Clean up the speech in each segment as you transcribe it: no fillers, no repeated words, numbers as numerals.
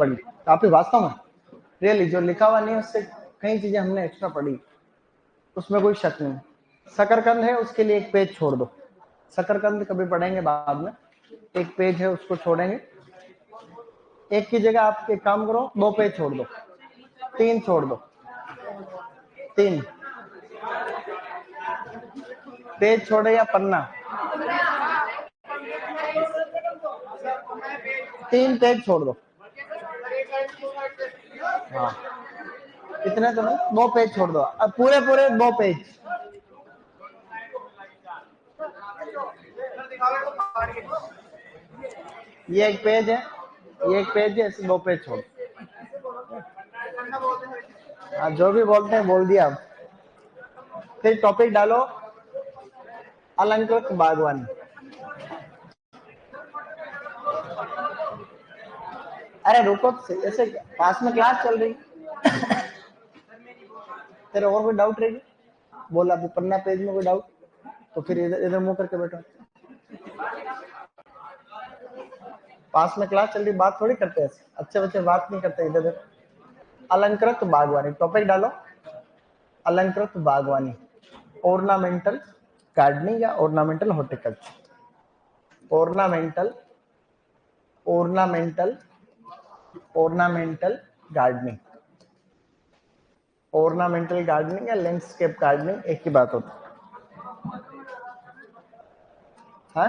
पढ़ी, काफी वास्तव में रियली जो लिखा हुआ नहीं है उससे कई चीजें हमने एक्स्ट्रा पढ़ी, उसमें कोई शक नहीं। शकरकंद है उसके लिए एक पेज छोड़ दो, शकरकंद कभी पढ़ेंगे बाद में, एक पेज है उसको छोड़ेंगे। एक की जगह आप एक काम करो, 2 पेज छोड़ दो, 3 छोड़ दो, 3 पेज छोड़े या पन्ना, 3 पेज छोड़ दो। हाँ कितने तो नहीं, 2 पेज छोड़ दो, अब पूरे 2 पेज। ये एक पेज है, ये एक पेज है, ऐसे 2 पेज छोड़। हाँ जो भी बोलते हैं बोल दिया। फिर टॉपिक डालो अलंकृत बागवानी। अरे रुको, ऐसे पास में क्लास चल रही, तेरे और कोई डाउट रहेगी बोल, अभी पन्ना पेज में कोई डाउट तो फिर इधर मुंह करके बैठो। पास में क्लास चल रही, बात थोड़ी करते हैं, अच्छे बच्चे बात नहीं करते इधर। अलंकृत बागवानी टॉपिक डालो, अलंकृत बागवानी, ऑर्नामेंटल गार्डनिंग या ornamental horticulture, ornamental ornamental ornamental gardening, ornamental gardening या लैंडस्केप गार्डनिंग एक ही बात होती है।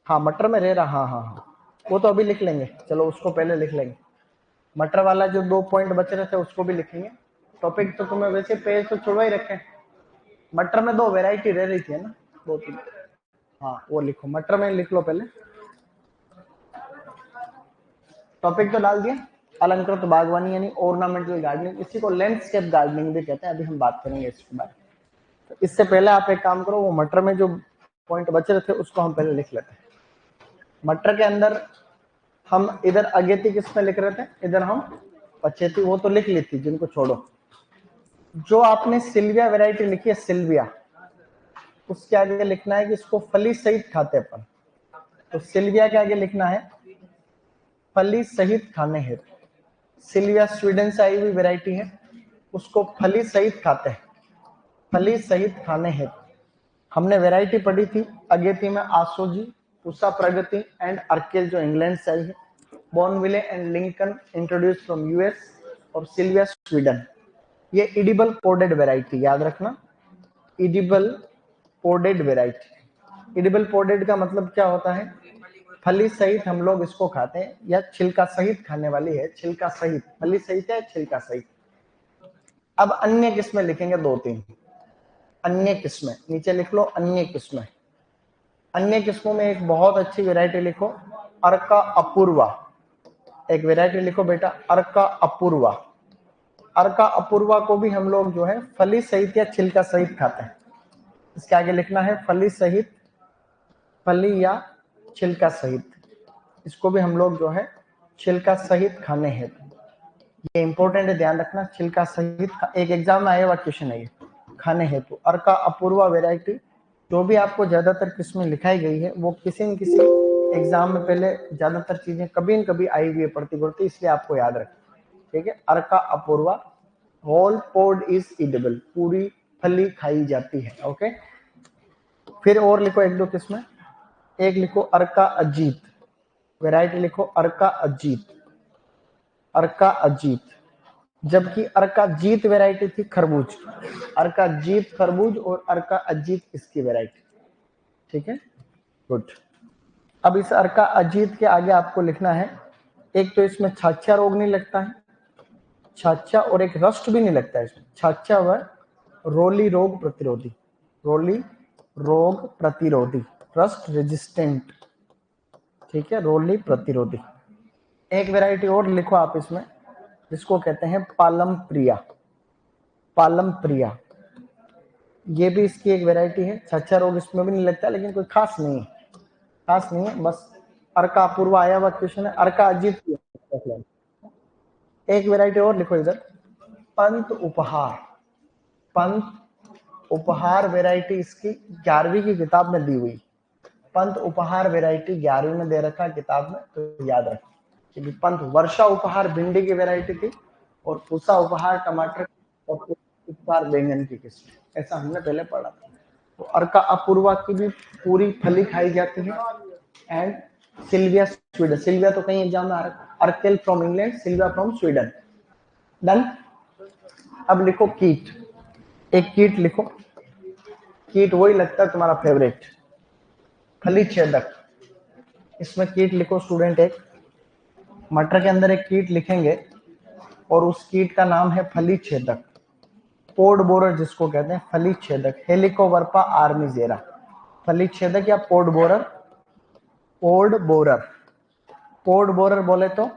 हाँ मटर में रह रहा, हाँ वो तो अभी लिख लेंगे, चलो उसको पहले लिख लेंगे। मटर वाला जो 2 पॉइंट बचे रहे थे उसको भी लिखेंगे। टॉपिक तो तुम्हें वैसे पेज तो छुड़वा ही रखे। मटर में 2 वैरायटी रह रही थी ना, 2-3, हाँ वो लिखो, मटर में लिख लो पहले। टॉपिक तो डाल दिया, अलंकृत बागवानी यानी ऑर्नामेंटल गार्डनिंग, इसी को लैंडस्केप गार्डनिंग भी कहते हैं, अभी हम बात करेंगे इसके बारे में। तो इससे पहले आप एक काम करो, वो मटर में जो पॉइंट बचे रहे थे उसको हम पहले लिख लेते हैं। मटर के अंदर हम इधर अगेती किस में लिख रहे थे, इधर हम पचेती, वो तो लिख ली थी, जिनको छोड़ो। जो आपने सिल्विया वैरायटी लिखी है, सिल्विया, उसके आगे लिखना है कि इसको फली सहित खाते अपन, तो सिल्विया के आगे लिखना है फली सहित खाने हेतु। सिल्विया स्वीडन से आई हुई वैरायटी है, उसको फली सहित खाते हैं, फली सहित खाने हेतु। हमने वैरायटी पढ़ी थी अगेती में, आसोजी, उषा प्रगति एंड अर्केल जो इंग्लैंड से आई है, Bournville and Lincoln introduce from US, और सिल्विया स्वीडन। ये इडिबल पोडेड वैरायटी, याद रखना, edible podded variety. Edible podded का मतलब क्या होता है, फली सहित हम लोग इसको खाते हैं, या छिलका सहित खाने वाली है, छिलका सहित, फली सहित है छिलका सहित। अब अन्य किस्में लिखेंगे 2-3, अन्य किस्में नीचे लिख लो, अन्य किस्में। अन्य किस्मों में एक बहुत अच्छी वैरायटी लिखो, अर्का अपूर्वा, एक वैरायटी लिखो बेटा, अर्का अपूर्वा। अर्का अपूर्वा को भी हम लोग जो है फली सहित या छिलका सहित खाते हैं, इसके आगे लिखना है फली सहित, फली या छिलका सहित, इसको भी हम लोग जो है छिलका सहित खाने हैं। ये इंपॉर्टेंट है, ध्यान रखना, छिलका सहित, एक एग्जाम में आया हुआ क्वेश्चन है ये, खाने हेतु। अर्का अपूर्वा वैरायटी, जो भी आपको ज्यादातर किस्में लिखाई गई है वो किसी न किसी एग्जाम में पहले ज्यादातर चीजें कभी न कभी आई हुई है पढ़ती पढ़ती, इसलिए आपको याद रखना, ठीक है। Arka Apoorva, whole pod is edible, पूरी फली खाई जाती है, ओके। फिर और लिखो 1-2 किस्में, एक लिखो अर्का अजीत, वैरायटी लिखो अर्का अजीत, अर्का अजीत। जबकि अर्का जीत वैरायटी थी खरबूज, अर्का जीत खरबूज, और अर्का अजीत इसकी वैरायटी, ठीक है, गुड। अब इस अर्का अजीत के आगे आपको लिखना है, एक तो इसमें छाछा रोग नहीं लगता है, छाछा, और एक रस्ट भी नहीं लगता है इसमें, छाछा व रोली रोग प्रतिरोधी, रोली रोग प्रतिरोधी, रस्ट रेजिस्टेंट, ठीक है, रोली प्रतिरोधी। एक वैरायटी और लिखो आप इसमें, जिसको कहते हैं पालम प्रिया, पालम प्रिया, ये भी इसकी एक वैरायटी है। छाछा रोग इसमें भी नहीं लगता, लेकिन कोई खास नहीं है, खास नहीं है, बस अर्का अपूर्व आया हुआ क्वेश्चन है, अर्का अजीत। एक वैरायटी और लिखो इधर, पंत उपहार, पंत उपहार वैरायटी इसकी 11वीं की किताब में दी हुई, पंत उपहार वैरायटी 11वीं में दे रखा है किताब में, तो याद रखो। कि पंथ वर्षा उपहार भिंडी की वैरायटी थी और पूसा उपहार टमाटर और उपहार बैंगन की किस्म, ऐसा हमने पहले पढ़ा था। तो अर्का अपूर्वा की भी पूरी फली खाई जाती है। एंड सिल्विया स्वीडन, सिल्विया तो कहीं एग्जाम में आ रहा, Arkel from England, Sylvia from Sweden. Done. अब लिखो कीट, एक कीट लिखो, कीट वही लगता है तुम्हारा फेवरेट, फली छेदक। इसमें कीट लिखो स्टूडेंट, एक मटर के अंदर एक कीट लिखेंगे और उस कीट का नाम है फली छेदक, पोड बोरर जिसको कहते हैं, फली छेदक, हेलिकोवर्पा आर्मीजेरा, फली छेदक या पोड बोरर, पोड बोरर, पोड बोरर बोले तो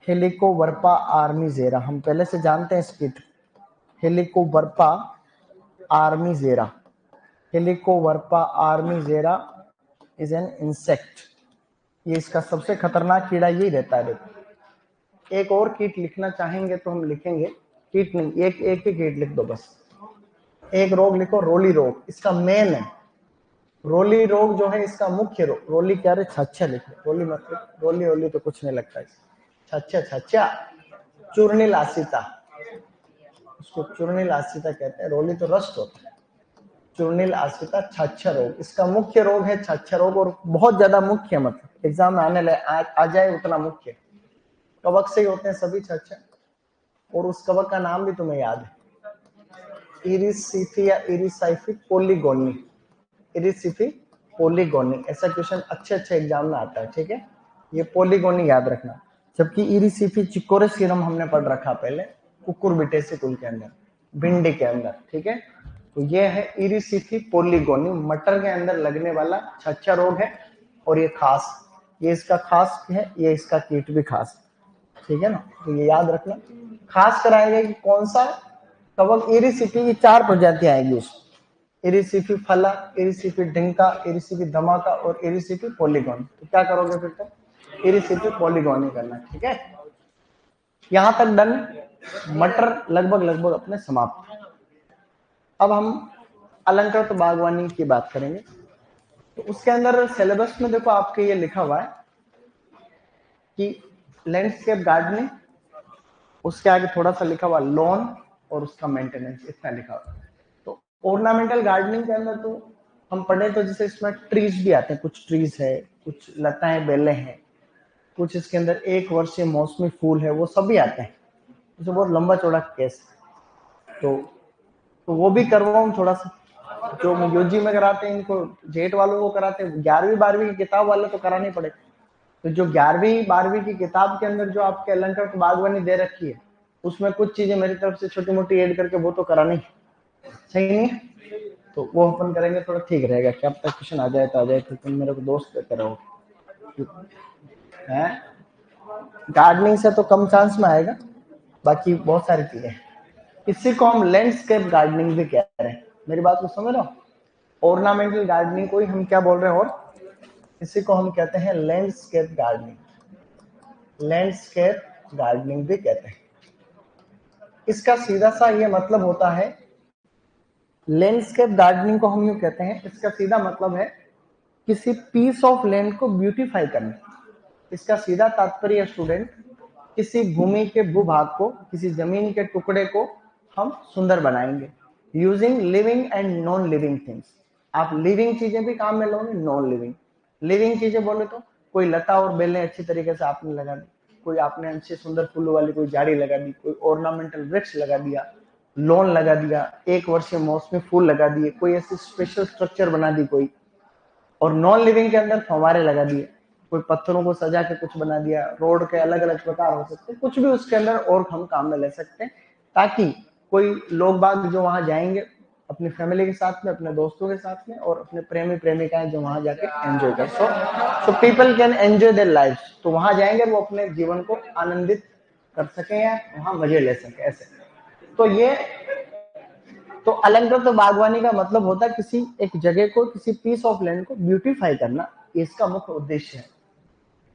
हेलिकोवर्पा आर्मीजेरा, हम पहले से जानते हैं इस कीट, Helicoverpa armigera, Helicoverpa armigera is an insect, ये इसका सबसे खतरनाक कीड़ा यही रहता है। देखो एक और कीट लिखना चाहेंगे तो हम लिखेंगे, कीट नहीं, एक एक ही कीट लिख दो बस। एक रोग लिखो रोली रोग, इसका मेन है रोली रोग जो है, इसका मुख्य रोग, रोली क्या रे, छच्छा लिखो, रोली मतलब रोली रोली तो कुछ नहीं लगता है, छच्छा छच्छा, चूर्णिल आसिता, उसको चूर्णिल आसिता कहते हैं, रोली तो रस्ट होता है, चूर्णिल आसिता छच्छा रोग, इसका मुख्य रोग है छच्छा रोग, और बहुत ज्यादा मुख्य, मतलब एग्जाम में आने आ जाए उतना मुख्य, कवक से ही होते हैं सभी छच्छा, और उस कवक का नाम भी तुम्हें याद है, इरिसिफी या इरिसाइफी पोलीगोनी, इरिसिफी पोलीगोनी, ऐसा क्वेश्चन अच्छे एग्जाम में आता है, ठीक है, ये पोलीगोनी याद रखना। जबकि इरिसिफी चिकोरेसिरम हमने पढ़ रखा पहले कुकुरबिटेसी कुल के अंदर, भिंडी के अंदर, ठीक है। तो ये है इरिसिफी पोलीगोनी, मटर के अंदर लगने वाला छच्छा रोग है, और ये खास, ये इसका खास है, ये इसका कीट भी खास, ठीक है ना, तो ये याद रखना। खास कराएगा कि कौन सा कवक, इरिसिफी की 4 प्रजातियां आएगी उसमें, इरिसिफी फला, इरिसिफी डिंका, इरिसिफी धमाका और इरिसिफी पोलीगोन। तो क्या करोगे फिर तो, इरिसिफी पोलीगोन ही करना, ठीक है। यहां तक डन, मटर लगभग अपने समाप्त। अब हम अलंकृत बागवानी की बात करेंगे। तो उसके अंदर सिलेबस में देखो आपके ये लिखा हुआ है कि लैंडस्केप गार्डनिंग, उसके आगे थोड़ा सा लिखा हुआ लॉन और उसका मेंटेनेंस, इतना लिखा हुआ है। तो ऑर्नामेंटल गार्डनिंग के अंदर तो हम पढ़े तो जैसे इसमें ट्रीज भी आते हैं, कुछ ट्रीज है, कुछ लताएं बेलें हैं, कुछ इसके अंदर एक वर्षीय मौसमी फूल है, वो सभी आते हैं, तो बहुत लंबा चौड़ा केस, तो वो भी करवाऊं थोड़ा सा, जो यूजी में कराते हैं इनको, जेट वालों को कराते हैं, 11वीं 12वीं की किताब वाले तो करानी पड़े। तो जो 11वीं 12वीं की किताब के अंदर जो आपके अलंकृत बागवानी दे रखी है, उसमें कुछ चीजें मेरी तरफ से छोटी मोटी ऐड करके वो तो करानी सही नहीं है, तो वो अपन करेंगे, थोड़ा ठीक रहेगा। क्या पता क्वेश्चन आ जाए तो आ जाए, तो तुम मेरे को दोस्त देते रहो है, गार्डनिंग से तो कम चांस में आएगा, बाकी बहुत सारी चीजें। इसी को हम लैंडस्केप गार्डनिंग भी कह रहे हैं, मेरी बात को समझ रहे हो, ऑर्नामेंटल गार्डनिंग को ही हम क्या बोल रहे हैं, और इसी को हम कहते हैं लैंडस्केप गार्डनिंग, लैंडस्केप गार्डनिंग भी कहते हैं। इसका सीधा सा ये मतलब होता है, लैंडस्केप गार्डनिंग को हम यूं कहते हैं, इसका सीधा मतलब है किसी पीस ऑफ लैंड को ब्यूटीफाई करना। इसका सीधा तात्पर्य स्टूडेंट, किसी भूमि के भूभाग को, किसी जमीन के टुकड़े को हम सुंदर बनाएंगे using living and non living things. आप लिविंग चीजें भी काम में लोगे, नॉन लिविंग, लिविंग चीजें बोले तो कोई लता और बेलें अच्छी तरीके से आपने लगा दी, कोई आपने अच्छे सुंदर फूलों वाली कोई झाड़ी लगा दी, कोई ऑर्नामेंटल वृक्ष लगा दिया, लॉन लगा दिया, एक वर्षीय मौसमी फूल लगा दिए, कोई ऐसी स्पेशल स्ट्रक्चर बना दी कोई, और नॉन लिविंग के अंदर फव्वारे लगा दिए, कोई पत्थरों को सजा के कुछ बना दिया, रोड के अलग अलग प्रकार हो सकते हैं, कुछ भी उसके अंदर और हम काम में ले सकते हैं, ताकि कोई लोग बाग जो वहां जाएंगे अपनी फैमिली के साथ में, अपने दोस्तों के साथ में, और अपने प्रेमी प्रेमिकाएं जो वहां जाके एंजॉय कर, so people can enjoy their life, तो वहां जाएंगे वो अपने जीवन को आनंदित कर सके या वहां मजे ले सके, ऐसे। तो ये तो अलंकृत बागवानी का मतलब होता है किसी एक जगह को, किसी पीस ऑफ लैंड को ब्यूटीफाई करना, इसका मुख्य उद्देश्य है।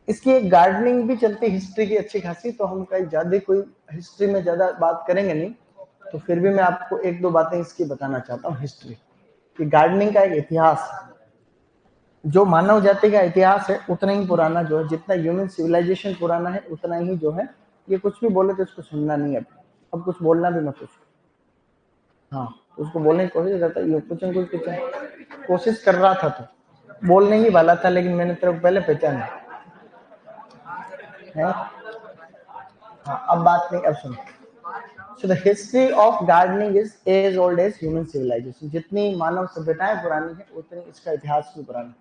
इसकी एक गार्डनिंग भी चलती है हिस्ट्री की अच्छी खासी, तो हम कहीं ज्यादा कोई हिस्ट्री में ज्यादा बात करेंगे नहीं, तो फिर भी मैं आपको एक दो बातें इसकी बताना चाहता हूँ हिस्ट्री कि गार्डनिंग का एक इतिहास है। जो मानव जाति का इतिहास है उतना ही पुराना जो है, जितना ह्यूमन सिविलाइजेशन पुराना है उतना ही जो है, ये कुछ भी बोले तो इसको सुनना नहीं है। अब कुछ बोलना भी मत उसको। हाँ, उसको बोलने की कोशिश करता है, कुछ कोशिश कर रहा था, तो बोलने ही वाला था, लेकिन मैंने तेरे को पहले पहचाना है। हाँ, अब बात नहीं, अब सुन। So the history of gardening is as old as human civilization. जितनी मानव सभ्यताएं पुरानी है उतनी इसका इतिहास भी पुराना।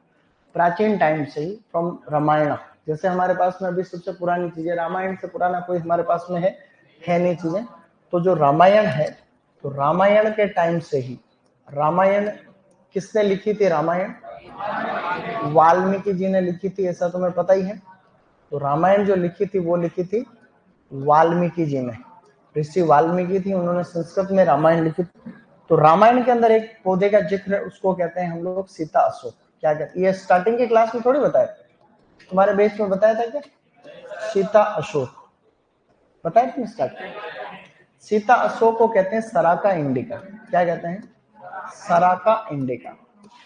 प्राचीन टाइम से ही, फ्रॉम रामायण, जैसे हमारे पास में अभी सबसे पुरानी चीजें, रामायण से पुराना कोई हमारे पास में है नहीं चीजें। तो जो रामायण है, तो रामायण के टाइम से ही, रामायण किसने लिखी थी? रामायण वाल्मीकि जी ने लिखी थी, ऐसा तुम्हें पता ही है। तो रामायण जो लिखी थी वो लिखी थी वाल्मीकि जी ने, ऋषि वाल्मीकि थी, उन्होंने संस्कृत में रामायण लिखी। तो रामायण के अंदर एक पौधे का जिक्र है, उसको कहते हैं हम लोग सीता अशोक। क्या कहते हैं? ये स्टार्टिंग की क्लास में थोड़ी बताया, तुम्हारे बेस में बताया था क्या? सीता अशोक बताया तुम स्टार्टिंग। सीता अशोक को कहते हैं सराका इंडिका। क्या कहते हैं? सराका इंडिका।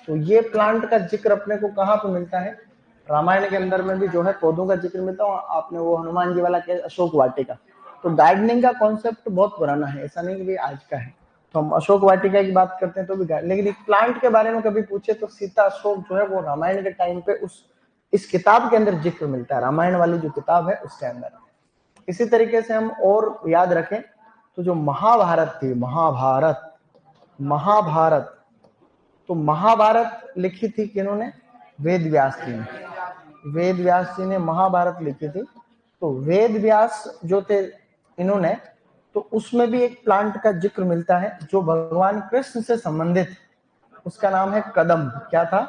तो ये प्लांट का जिक्र अपने को कहाँ पे मिलता है? रामायण के अंदर में भी जो है पौधों का जिक्र मिलता है। आपने वो हनुमान जी वाला क्या, अशोक वाटिका। तो गार्डनिंग का कॉन्सेप्ट बहुत पुराना है, ऐसा नहीं कि आज का है। तो हम अशोक वाटिका की बात करते हैं तो भी लेकिन एक प्लांट के बारे में कभी पूछे तो सीता अशोक जो है वो रामायण के टाइम पे इस किताब के अंदर जिक्र मिलता है, रामायण वाली जो किताब है उसके अंदर। इसी तरीके से हम और याद रखें तो जो महाभारत थी, महाभारत, तो महाभारत लिखी थी किन्होंने? वेद व्यास जी ने। वेद व्यास जी ने महाभारत लिखी थी। तो वेद व्यास जो थे इन्होंने, तो उसमें भी एक प्लांट का जिक्र मिलता है जो भगवान कृष्ण से संबंधित, उसका नाम है कदम्ब। क्या था?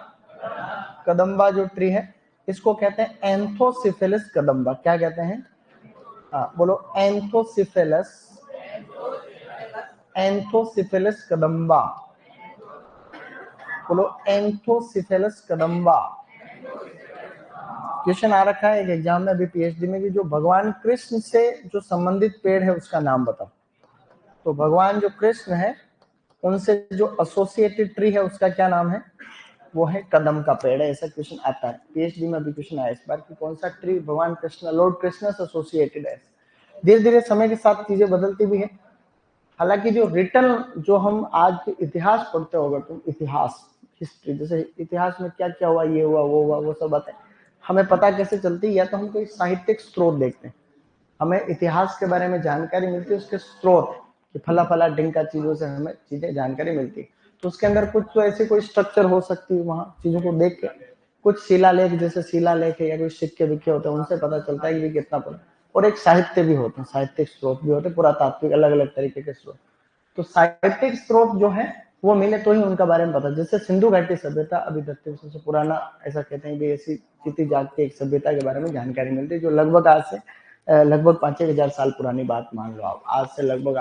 कदम्बा जो ट्री है, इसको कहते हैं एंथोसिफेलस कदम्बा। क्या कहते हैं? हाँ बोलो, एंथोसिफेलस, एंथोसिफेलस कदम्बा। बोलो, एंथोसिफेलस कदम्बा। क्वेश्चन आ रखा है एक एग्जाम में अभी पीएचडी में कि जो भगवान कृष्ण से जो संबंधित पेड़ है उसका नाम बताओ। तो भगवान जो कृष्ण है उनसे जो एसोसिएटेड ट्री है उसका क्या नाम है? वो है कदम का पेड़ है। ऐसा क्वेश्चन आता है पीएचडी में, अभी क्वेश्चन आया इस बार कि कौन सा ट्री भगवान कृष्ण, लॉर्ड कृष्ण से एसोसिएटेड है। धीरे धीरे समय के साथ चीजें बदलती भी है। हालांकि जो रिटर्न, जो हम आज के इतिहास पढ़ते होगा तुम, इतिहास, हिस्ट्री, जैसे इतिहास में क्या क्या हुआ, ये हुआ वो हुआ, वो सब बातें हमें पता कैसे चलती है? या तो हम कोई साहित्यिक स्रोत देखते हैं, हमें इतिहास के बारे में जानकारी मिलती है उसके स्रोत, कि फला फला ढिंका चीजों से हमें चीजें जानकारी मिलती है। तो उसके अंदर कुछ तो ऐसी कोई स्ट्रक्चर हो सकती है, वहां चीजों को देख के, कुछ शिलालेख, जैसे शिलालेख है या कोई सिक्के विक्के होते हैं, उनसे पता चलता है कि कितना पड़ा। और एक साहित्य भी होते हैं, साहित्यिक स्रोत भी होते हैं, पुरातात्विक, अलग अलग तरीके के स्रोत। तो साहित्यिक स्रोत जो है वो मिले तो ही उनका बारे में पता। जैसे सिंधु घाटी सभ्यता अभी तक सबसे पुराना, ऐसा कहते हैं कि ऐसी जीती जागती एक सभ्यता के बारे में जानकारी मिलती है, जो लगभग आज से लगभग 5,000 साल पुरानी बात मान लो आप। आज से लगभग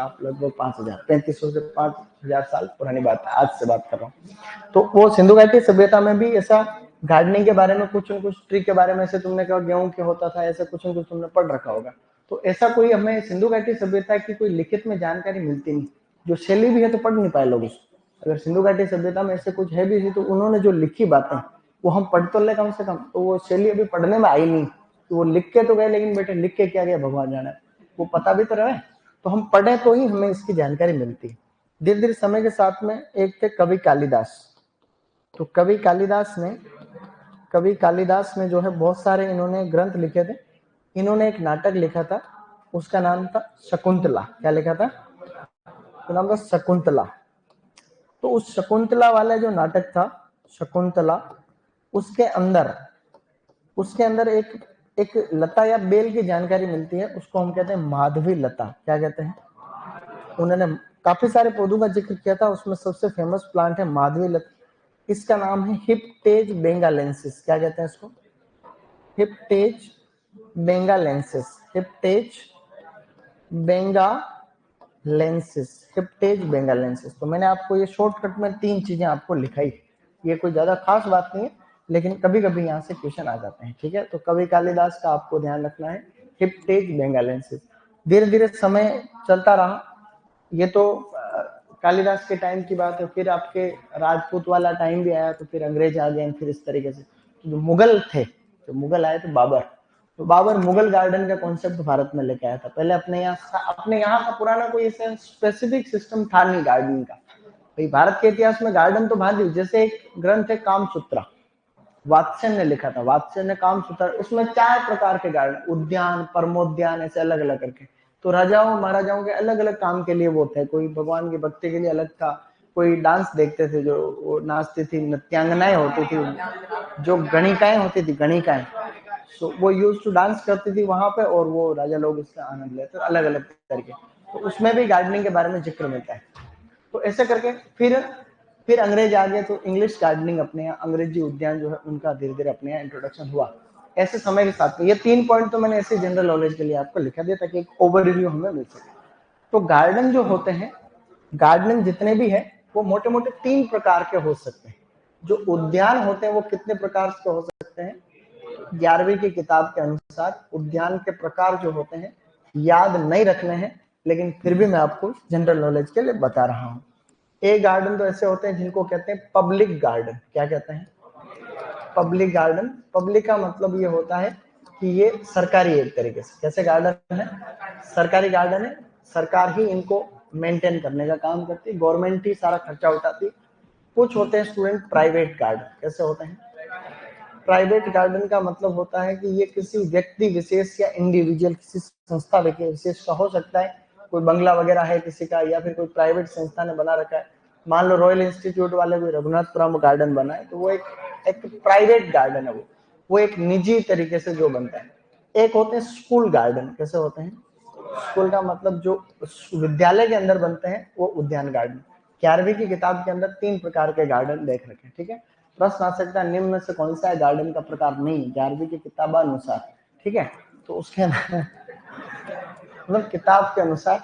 5,000, 3500 से 5,000 साल पुरानी बात है, आज से बात कर रहा हूँ। तो वो सिंधु घाटी सभ्यता में भी ऐसा गार्डनिंग के बारे में कुछ न कुछ, ट्री के बारे में, ऐसे तुमने कहा गेहूं के होता था, ऐसा कुछ न कुछ तुमने पढ़ रखा होगा। तो ऐसा कोई हमें सिंधु घाटी सभ्यता की कोई लिखित में जानकारी मिलती नहीं, जो शैली भी है तो पढ़ नहीं पाए लोग उसको। अगर सिंधु घाटी सभ्यता में ऐसे कुछ है भी तो उन्होंने जो लिखी बातें वो हम पढ़ तो ले कम से कम, तो वो शैली अभी पढ़ने में आई नहीं। तो वो लिख के तो गए, लेकिन बेटे लिख के क्या गया भगवान जाने, वो पता भी तो रहे। तो हम पढ़े तो ही हमें इसकी जानकारी मिलती है। धीरे धीरे समय के साथ में एक थे कवि कालिदास। तो कवि कालिदास ने जो है बहुत सारे इन्होंने ग्रंथ लिखे थे। इन्होंने एक नाटक लिखा था, उसका नाम था शकुंतला। क्या लिखा था? तो नाम था शकुंतला। तो उस शकुंतला वाला जो नाटक था शकुंतला, उसके अंदर एक लता या बेल की जानकारी मिलती है, उसको हम कहते हैं माधवी लता। क्या कहते हैं? उन्होंने काफी सारे पौधों का जिक्र किया था, उसमें सबसे फेमस प्लांट है माधवी लता। इसका नाम है हिप्टेज बेंगालेंसिस। क्या कहते हैं इसको? Hiptage benghalensis. Hiptage benghalensis, Hiptage benghalensis. तो मैंने आपको ये शॉर्टकट में 3 चीजें आपको लिखाई, ये कोई ज्यादा खास बात नहीं है, लेकिन कभी कभी यहाँ से क्वेश्चन आ जाते हैं। ठीक है, तो कवि कालिदास का आपको ध्यान रखना है, हिप्टेज बेंगालेंसिस। धीरे धीरे समय चलता रहा, ये तो कालिदास के टाइम की बात है, फिर आपके राजपूत वाला टाइम भी आया, तो फिर अंग्रेज आ गए, फिर इस तरीके से। तो जो मुगल थे, जो मुगल आए थे बाबर, तो बाबर मुगल गार्डन का कॉन्सेप्ट भारत में लेके आया था। पहले अपने यहाँ का पुराना कोई ऐसा स्पेसिफिक सिस्टम था नहीं गार्डनिंग का। भाई भारत के इतिहास में गार्डन तो भारी, जैसे एक ग्रंथ है कामसूत्रा, वात्स्यन ने लिखा था, वात्स्यन ने कामसूत्र, उसमें 4 प्रकार के गार्डन, उद्यान, परमोद्यान, ऐसे अलग अलग करके। तो राजाओं महाराजाओं के अलग अलग काम के लिए वो थे, कोई भगवान की भक्ति के लिए अलग था, कोई डांस देखते थे, जो वो नाचती थी, नृत्यांगनाएं होती थी, जो गणिकाएं होती थी, गणिकाएं, सो वो यूज टू डांस करती थी वहां पे, और वो राजा लोग इसका आनंद लेते, अलग अलग करके। तो उसमें भी गार्डनिंग के बारे में जिक्र मिलता है। तो ऐसे करके फिर अंग्रेज आ गए, तो इंग्लिश गार्डनिंग अपने यहाँ, अंग्रेजी उद्यान जो है उनका धीरे धीरे अपने यहाँ इंट्रोडक्शन हुआ ऐसे समय के साथ में। ये 3 पॉइंट तो मैंने ऐसे जनरल नॉलेज के लिए आपको लिखा दिया ताकि एक ओवरव्यू हमें मिल सके। तो गार्डन जो होते हैं, गार्डन जितने भी है वो मोटे मोटे 3 प्रकार के हो सकते हैं। जो उद्यान होते हैं वो कितने प्रकार के हो सकते हैं? 11वीं की किताब के अनुसार उद्यान के प्रकार जो होते हैं याद नहीं रखने हैं, लेकिन फिर भी मैं आपको जनरल नॉलेज के लिए बता रहा हूँ। एक गार्डन तो ऐसे होते हैं जिनको कहते हैं पब्लिक गार्डन। क्या कहते हैं? Public garden. पब्लिक का मतलब ये होता है कि ये सरकारी, एक तरीके से कैसे गार्डन है, सरकारी गार्डन है, सरकार ही इनको मेंटेन करने का काम करती है, गवर्नमेंट ही सारा खर्चा उठाती है। कुछ होते हैं स्टूडेंट प्राइवेट गार्डन। कैसे होते हैं? प्राइवेट गार्डन का मतलब होता है कि ये किसी व्यक्ति विशेष या इंडिविजुअल, किसी संस्था विशेष का हो सकता है, कोई बंगला वगैरह है किसी का, या फिर कोई प्राइवेट संस्था ने बना रखा है। मान लो रॉयल इंस्टीट्यूट वाले कोई रघुनाथपुरम गार्डन बना है, तो वो एक प्राइवेट गार्डन है, वो एक निजी तरीके से जो बनता है। एक होते हैं स्कूल गार्डन। कैसे होते हैं? स्कूल का मतलब जो विद्यालय के अंदर बनते हैं वो उद्यान गार्डन। 11वीं की किताब के अंदर 3 प्रकार के गार्डन देख रखे, ठीक है। प्रश्न आ सकता है निम्न में से कौन सा है गार्डन का प्रकार? नहीं, 11वीं की किताब अनुसार, ठीक है। तो उसके अंदर मतलब किताब के अनुसार,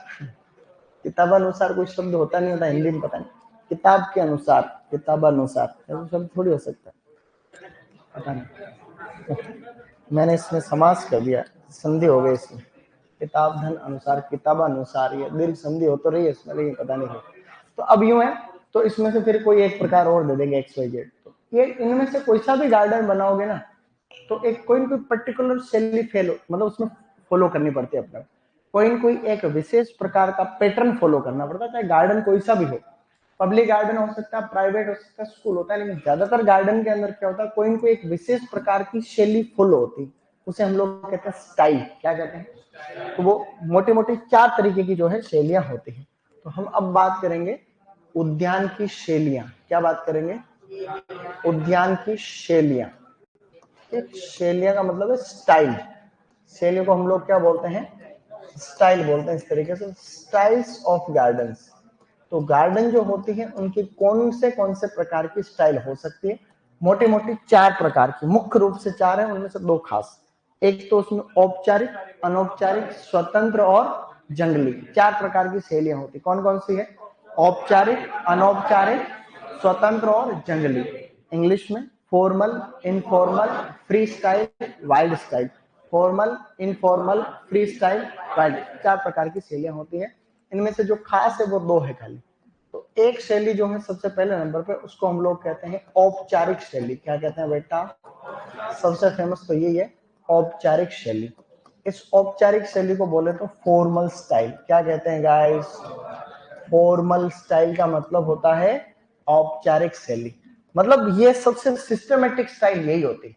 किताबानुसार कोई शब्द होता नहीं होता हिंदी में, पता नहीं, किताब के अनुसार, किताबानुसार ऐसा शब्द थोड़ी हो सकता है, पता नहीं। मैंने इसमें समास कर दिया, संधि हो गई इसमें, किताब धन अनुसार, किताबानुसार, ये दीर्घ संधि हो तो रही है इसमें, लेकिन पता नहीं है। तो अब यूं है, तो इसमें से फिर कोई एक प्रकार और दे देंगे XYZ। तो ये इनमें से कोई सा भी गार्डन बनाओगे ना, तो एक कोई न कोई पर्टिकुलर शैली फेलो, मतलब उसमें फॉलो करनी पड़ती है अपना, कोई न कोई एक विशेष प्रकार का पैटर्न फॉलो करना पड़ता है, चाहे गार्डन कोई सा भी हो। पब्लिक गार्डन हो सकता है, प्राइवेट हो सकता है, स्कूल होता है, लेकिन ज्यादातर गार्डन के अंदर क्या होता है, कोई न कोई एक विशेष प्रकार की शैली फॉलो होती है, उसे हम लोग कहते हैं स्टाइल। क्या कहते हैं? तो वो मोटी मोटी 4 तरीके की जो है शैलियां होती हैं। तो हम अब बात करेंगे उद्यान की शैलियां। क्या बात करेंगे? उद्यान की शैलियां। एक शैलियां का मतलब है स्टाइल। शैलियों को हम लोग क्या बोलते हैं? स्टाइल बोलते हैं। इस तरीके से स्टाइल्स ऑफ गार्डन्स। तो गार्डन जो होती है उनकी कौन से प्रकार की स्टाइल हो सकती है? मोटी मोटी 4 प्रकार की, मुख्य रूप से 4 है, उनमें से 2 खास। एक तो उसमें औपचारिक, अनौपचारिक, स्वतंत्र और जंगली, 4 प्रकार की शैलियां होती। कौन कौन सी है? औपचारिक, अनौपचारिक, स्वतंत्र और जंगली। इंग्लिश में formal, informal, free style, wild style. Formal, informal, free style, wild, 4 प्रकार की शैलियां होती है। इनमें से जो खास है वो 2 है खाली। तो एक शैली जो है सबसे पहले नंबर पे, उसको हम लोग कहते हैं औपचारिक शैली। क्या कहते हैं बेटा? सबसे फेमस तो यही है, औपचारिक शैली। इस औपचारिक शैली को बोले तो फॉर्मल स्टाइल। क्या कहते हैं गाइस? फॉर्मल स्टाइल का मतलब होता है औपचारिक शैली। मतलब ये सबसे सिस्टमेटिक स्टाइल यही होती है।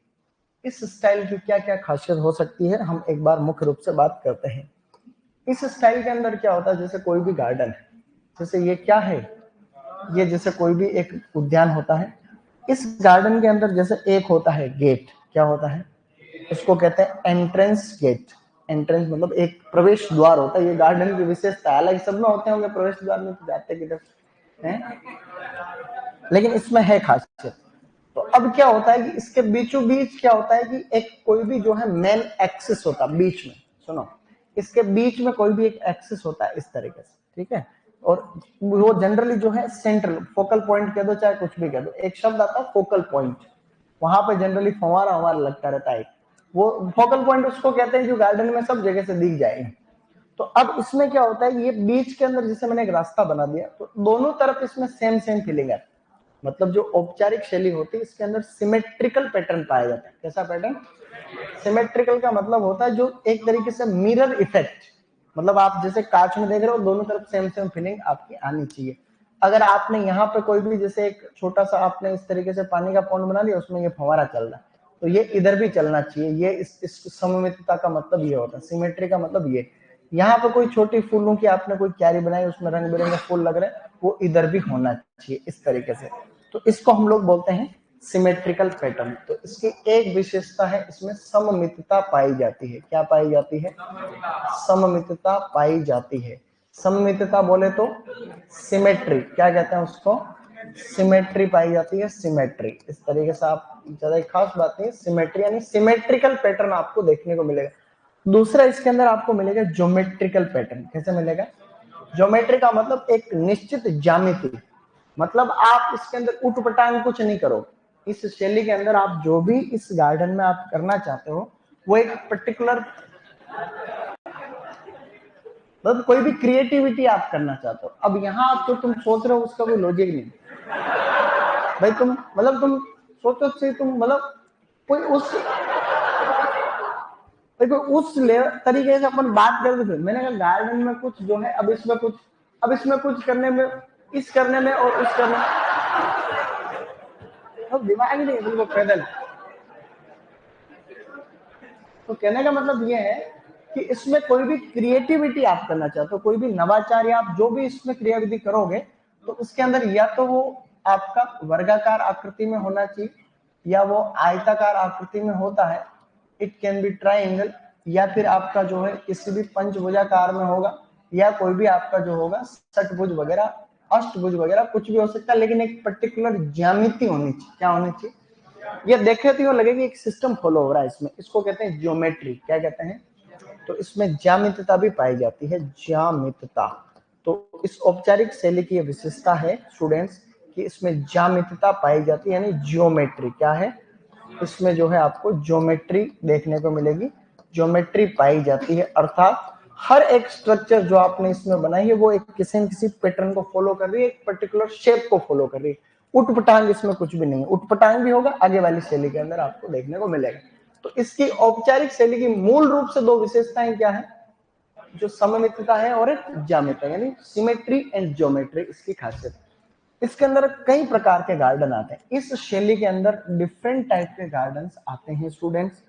इस स्टाइल की क्या क्या खासियत हो सकती है, हम एक बार मुख्य रूप से बात करते हैं। इस स्टाइल के अंदर क्या होता है, जैसे कोई भी गार्डन है, जैसे ये क्या है, ये जैसे कोई भी एक उद्यान होता है, इस गार्डन के अंदर जैसे एक होता है गेट। क्या होता है? इसको कहते हैं एंट्रेंस गेट। एंट्रेंस मतलब एक प्रवेश द्वार होता है, ये गार्डन की विशेषता है। हालांकि सब में होते होंगे प्रवेश द्वार में, तो जाते किधर हैं, लेकिन इसमें है खासियत। तो अब क्या होता है कि इसके बीचों बीच क्या होता है कि एक कोई भी जो है मेन एक्सिस होता है बीच में। सुनो, इसके बीच में कोई भी एक एक्सिस होता है इस तरीके से, ठीक है। और वो जनरली जो है सेंट्रल, फोकल पॉइंट कह दो चाहे कुछ भी कह दो, एक शब्द आता है फोकल पॉइंट। वहां पे जनरली फंवारा हमारा लगता रहता है। वो फोकल पॉइंट उसको कहते हैं जो गार्डन में सब जगह से दिख जाए। तो तो अब इसमें क्या होता है, ये बीच के अंदर जैसे मैंने एक रास्ता बना दिया, तो दोनों तरफ इसमें सेम सेम फीलिंग है। मतलब जो औपचारिक शैली होती है इसके अंदर सिमेट्रिकल पैटर्न पाया जाता है। कैसा पैटर्न? सिमेट्रिकल का मतलब होता है जो एक तरीके से मिरर इफेक्ट, मतलब आप जैसे कांच में देख रहे हो, दोनों तरफ सेम सेम फीलिंग आपकी आनी चाहिए। अगर आपने यहाँ पे कोई भी जैसे एक छोटा सा आपने इस तरीके से पानी का पॉन्ड बना लिया, उसमें ये फव्वारा चल रहा है, तो ये इधर भी चलना चाहिए। ये इस सममितता का मतलब ये होता है, सिमेट्री का मतलब ये। यहाँ पे कोई छोटी फूलों की आपने कोई क्यारी बनाई, उसमें रंग बिरंगे फूल लग रहे हैं, वो इधर भी होना चाहिए इस तरीके से। तो इसको हम लोग बोलते हैं सिमेट्रिकल पैटर्न। तो इसकी एक विशेषता है, इसमें सममितता पाई जाती है। क्या पाई जाती है? सममितता पाई जाती है। सममितता बोले तो सिमेट्री, क्या कहते हैं उसको? सिमेट्री पाई जाती है, सिमेट्री। इस तरीके से आप ज्यादा खास बात नहीं, सिमेट्री यानी सिमेट्रिकल पैटर्न आपको देखने को मिलेगा। दूसरा इसके अंदर आपको मिलेगा ज्योमेट्रिकल पैटर्न। कैसे मिलेगा? ज्योमेट्री का मतलब एक निश्चित ज्यामिति, मतलब आप इसके अंदर उठपटांग कुछ नहीं करो। इस शैली के अंदर आप जो भी इस गार्डन में आप करना चाहते हो वो एक पर्टिकुलर, मतलब कोई भी क्रिएटिविटी आप करना चाहते हो। अब यहाँ आप जो तुम सोच रहे हो उसका कोई लॉजिक नहीं भाई। तुम सोचो से तुम मतलब कोई उस तरीके से अपन बात करते थे। मैंने कहा गार्डन में कुछ जो है, अब इसमें कुछ करने में, इस करने में और उस करने में, तो दिमाग नहीं है बिल्कुल पैदल। तो कहने का मतलब ये है कि इसमें कोई भी क्रिएटिविटी आप करना चाहते हो, कोई भी नवाचार या आप जो भी इसमें क्रियाविधि करोगे, तो उसके अंदर या तो वो आपका वर्गाकार आकृति में होना चाहिए, या वो आयताकार आकृति में होता है, इट कैन बी ट्राइंगल, या फिर आपका जो है किसी भी पंचभुजाकार में होगा, या कोई भी आपका जो होगा षटभुज वगैरह, अष्टभुज वगैरह, कुछ भी हो सकता है, लेकिन एक पर्टिकुलर ज्यामिति होनी चाहिए। क्या होनी चाहिए? ये देखे तो लगेगा एक सिस्टम फॉलो हो रहा है इसमें। इसको कहते हैं ज्योमेट्री। क्या कहते हैं? तो इसमें ज्यामितता भी पाई जाती है, ज्यामितता। तो इस औपचारिक शैली की विशेषता है स्टूडेंट्स कि इसमें ज्यामितता पाई जाती है, यानी ज्योमेट्री। क्या है? इसमें जो है आपको ज्योमेट्री देखने को मिलेगी, ज्योमेट्री पाई जाती है। अर्थात हर एक स्ट्रक्चर जो आपने इसमें बनाई है वो एक किसी न किसी पैटर्न को फॉलो कर रही है, एक पर्टिकुलर शेप को फॉलो कर रही है। उठपटांग इसमें कुछ भी नहीं है। उठपटांग भी होगा आगे वाली शैली के अंदर आपको देखने को मिलेगा। तो इसकी औपचारिक शैली की मूल रूप से दो विशेषताएं क्या है? जो सममितता है और एक ज्यामिति, यानी सिमेट्री एंड ज्योमेट्री इसकी खासियत। इसके अंदर कई प्रकार के गार्डन आते हैं। इस शैली के अंदर डिफरेंट टाइप के गार्डन्स आते हैं स्टूडेंट्स।